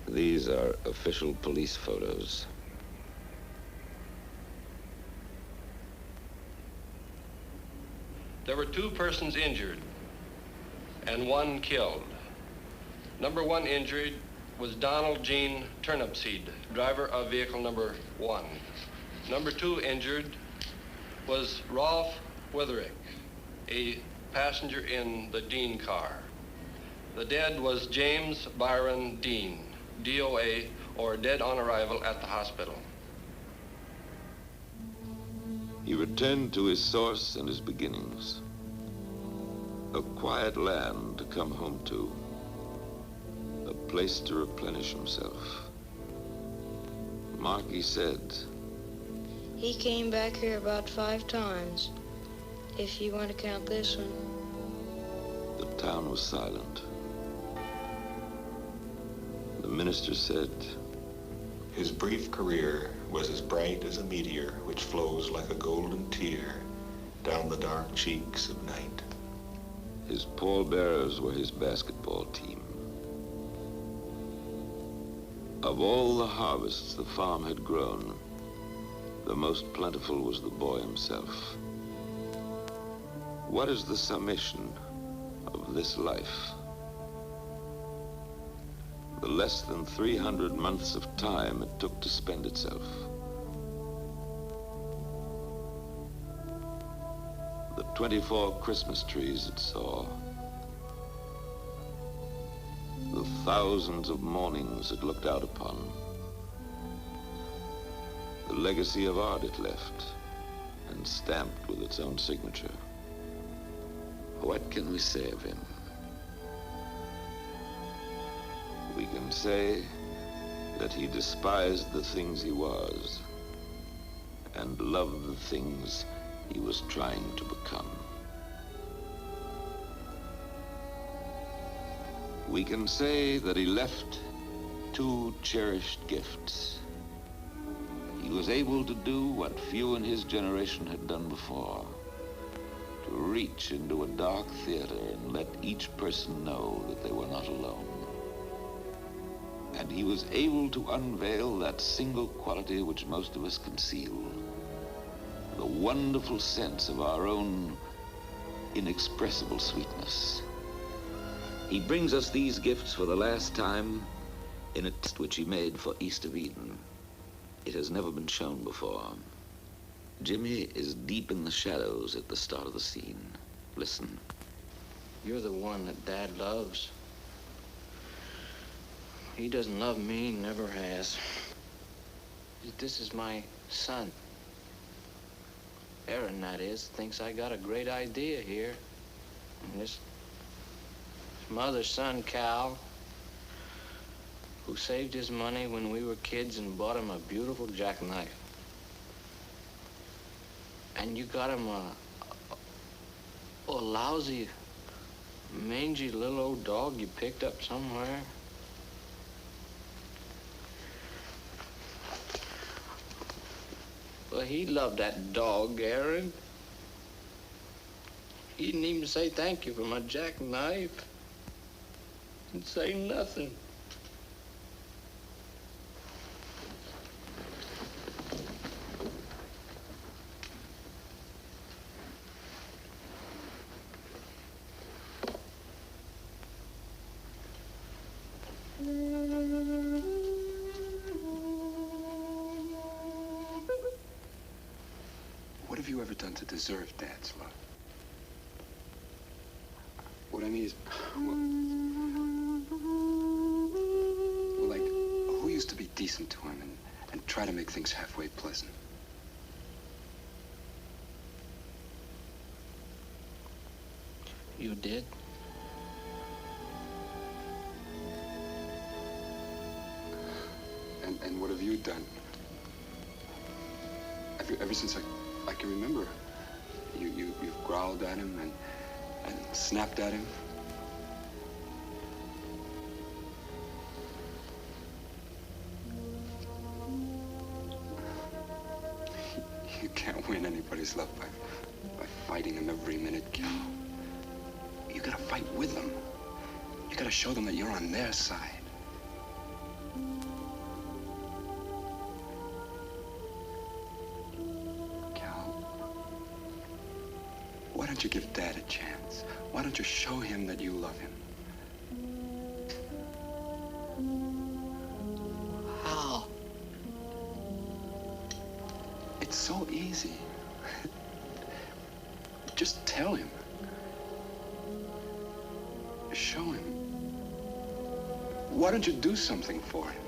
These are official police photos. There were 2 persons injured and 1 killed. Number 1 injured was Donald Gene Turnipseed, driver of vehicle number 1. Number 2 injured was Rolf Witherick, a passenger in the Dean car. The dead was James Byron Dean, DOA, or dead on arrival at the hospital. He returned to his source and his beginnings. A quiet land to come home to. A place to replenish himself. Marky said, he came back here about 5 times, if you want to count this one. The town was silent. The minister said, his brief career was as bright as a meteor which flows like a golden tear down the dark cheeks of night. His pallbearers were his basketball team. Of all the harvests the farm had grown, the most plentiful was the boy himself. What is the summation of this life? The less than 300 months of time it took to spend itself. The 24 Christmas trees it saw. The thousands of mornings it looked out upon. The legacy of art it left and stamped with its own signature. What can we say of him? We can say that he despised the things he was and loved the things he was trying to become. We can say that he left 2 cherished gifts. He was able to do what few in his generation had done before, to reach into a dark theater and let each person know that they were not alone. And he was able to unveil that single quality which most of us conceal, the wonderful sense of our own inexpressible sweetness. He brings us these gifts for the last time in a text which he made for East of Eden. It has never been shown before. Jimmy is deep in the shadows at the start of the scene. Listen. You're the one that Dad loves. He doesn't love me, never has. This is my son. Aaron, that is, thinks I got a great idea here. And this mother's son, Cal, who saved his money when we were kids and bought him a beautiful jackknife. And you got him a lousy, mangy little old dog you picked up somewhere. Well, he loved that dog, Aaron. He didn't even say thank you for my jackknife. Didn't say nothing. What have you ever done to deserve Dad's love? What I mean is, well, like, who used to be decent to him and try to make things halfway pleasant? You did? And what have you done? ever since I can remember, you've growled at him and snapped at him. You can't win anybody's love by fighting them every minute, Cal. You gotta fight with them. You gotta show them that you're on their side. Why don't you give Dad a chance? Why don't you show him that you love him? How? It's so easy. Just tell him. Show him. Why don't you do something for him?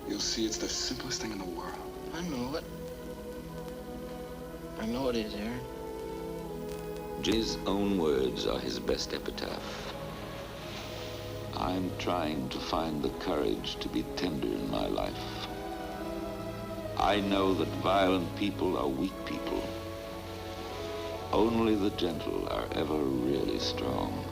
You'll see it's the simplest thing in the world. I know it. I know it is, Aaron. Jimmy's own words are his best epitaph. I'm trying to find the courage to be tender in my life. I know that violent people are weak people. Only the gentle are ever really strong.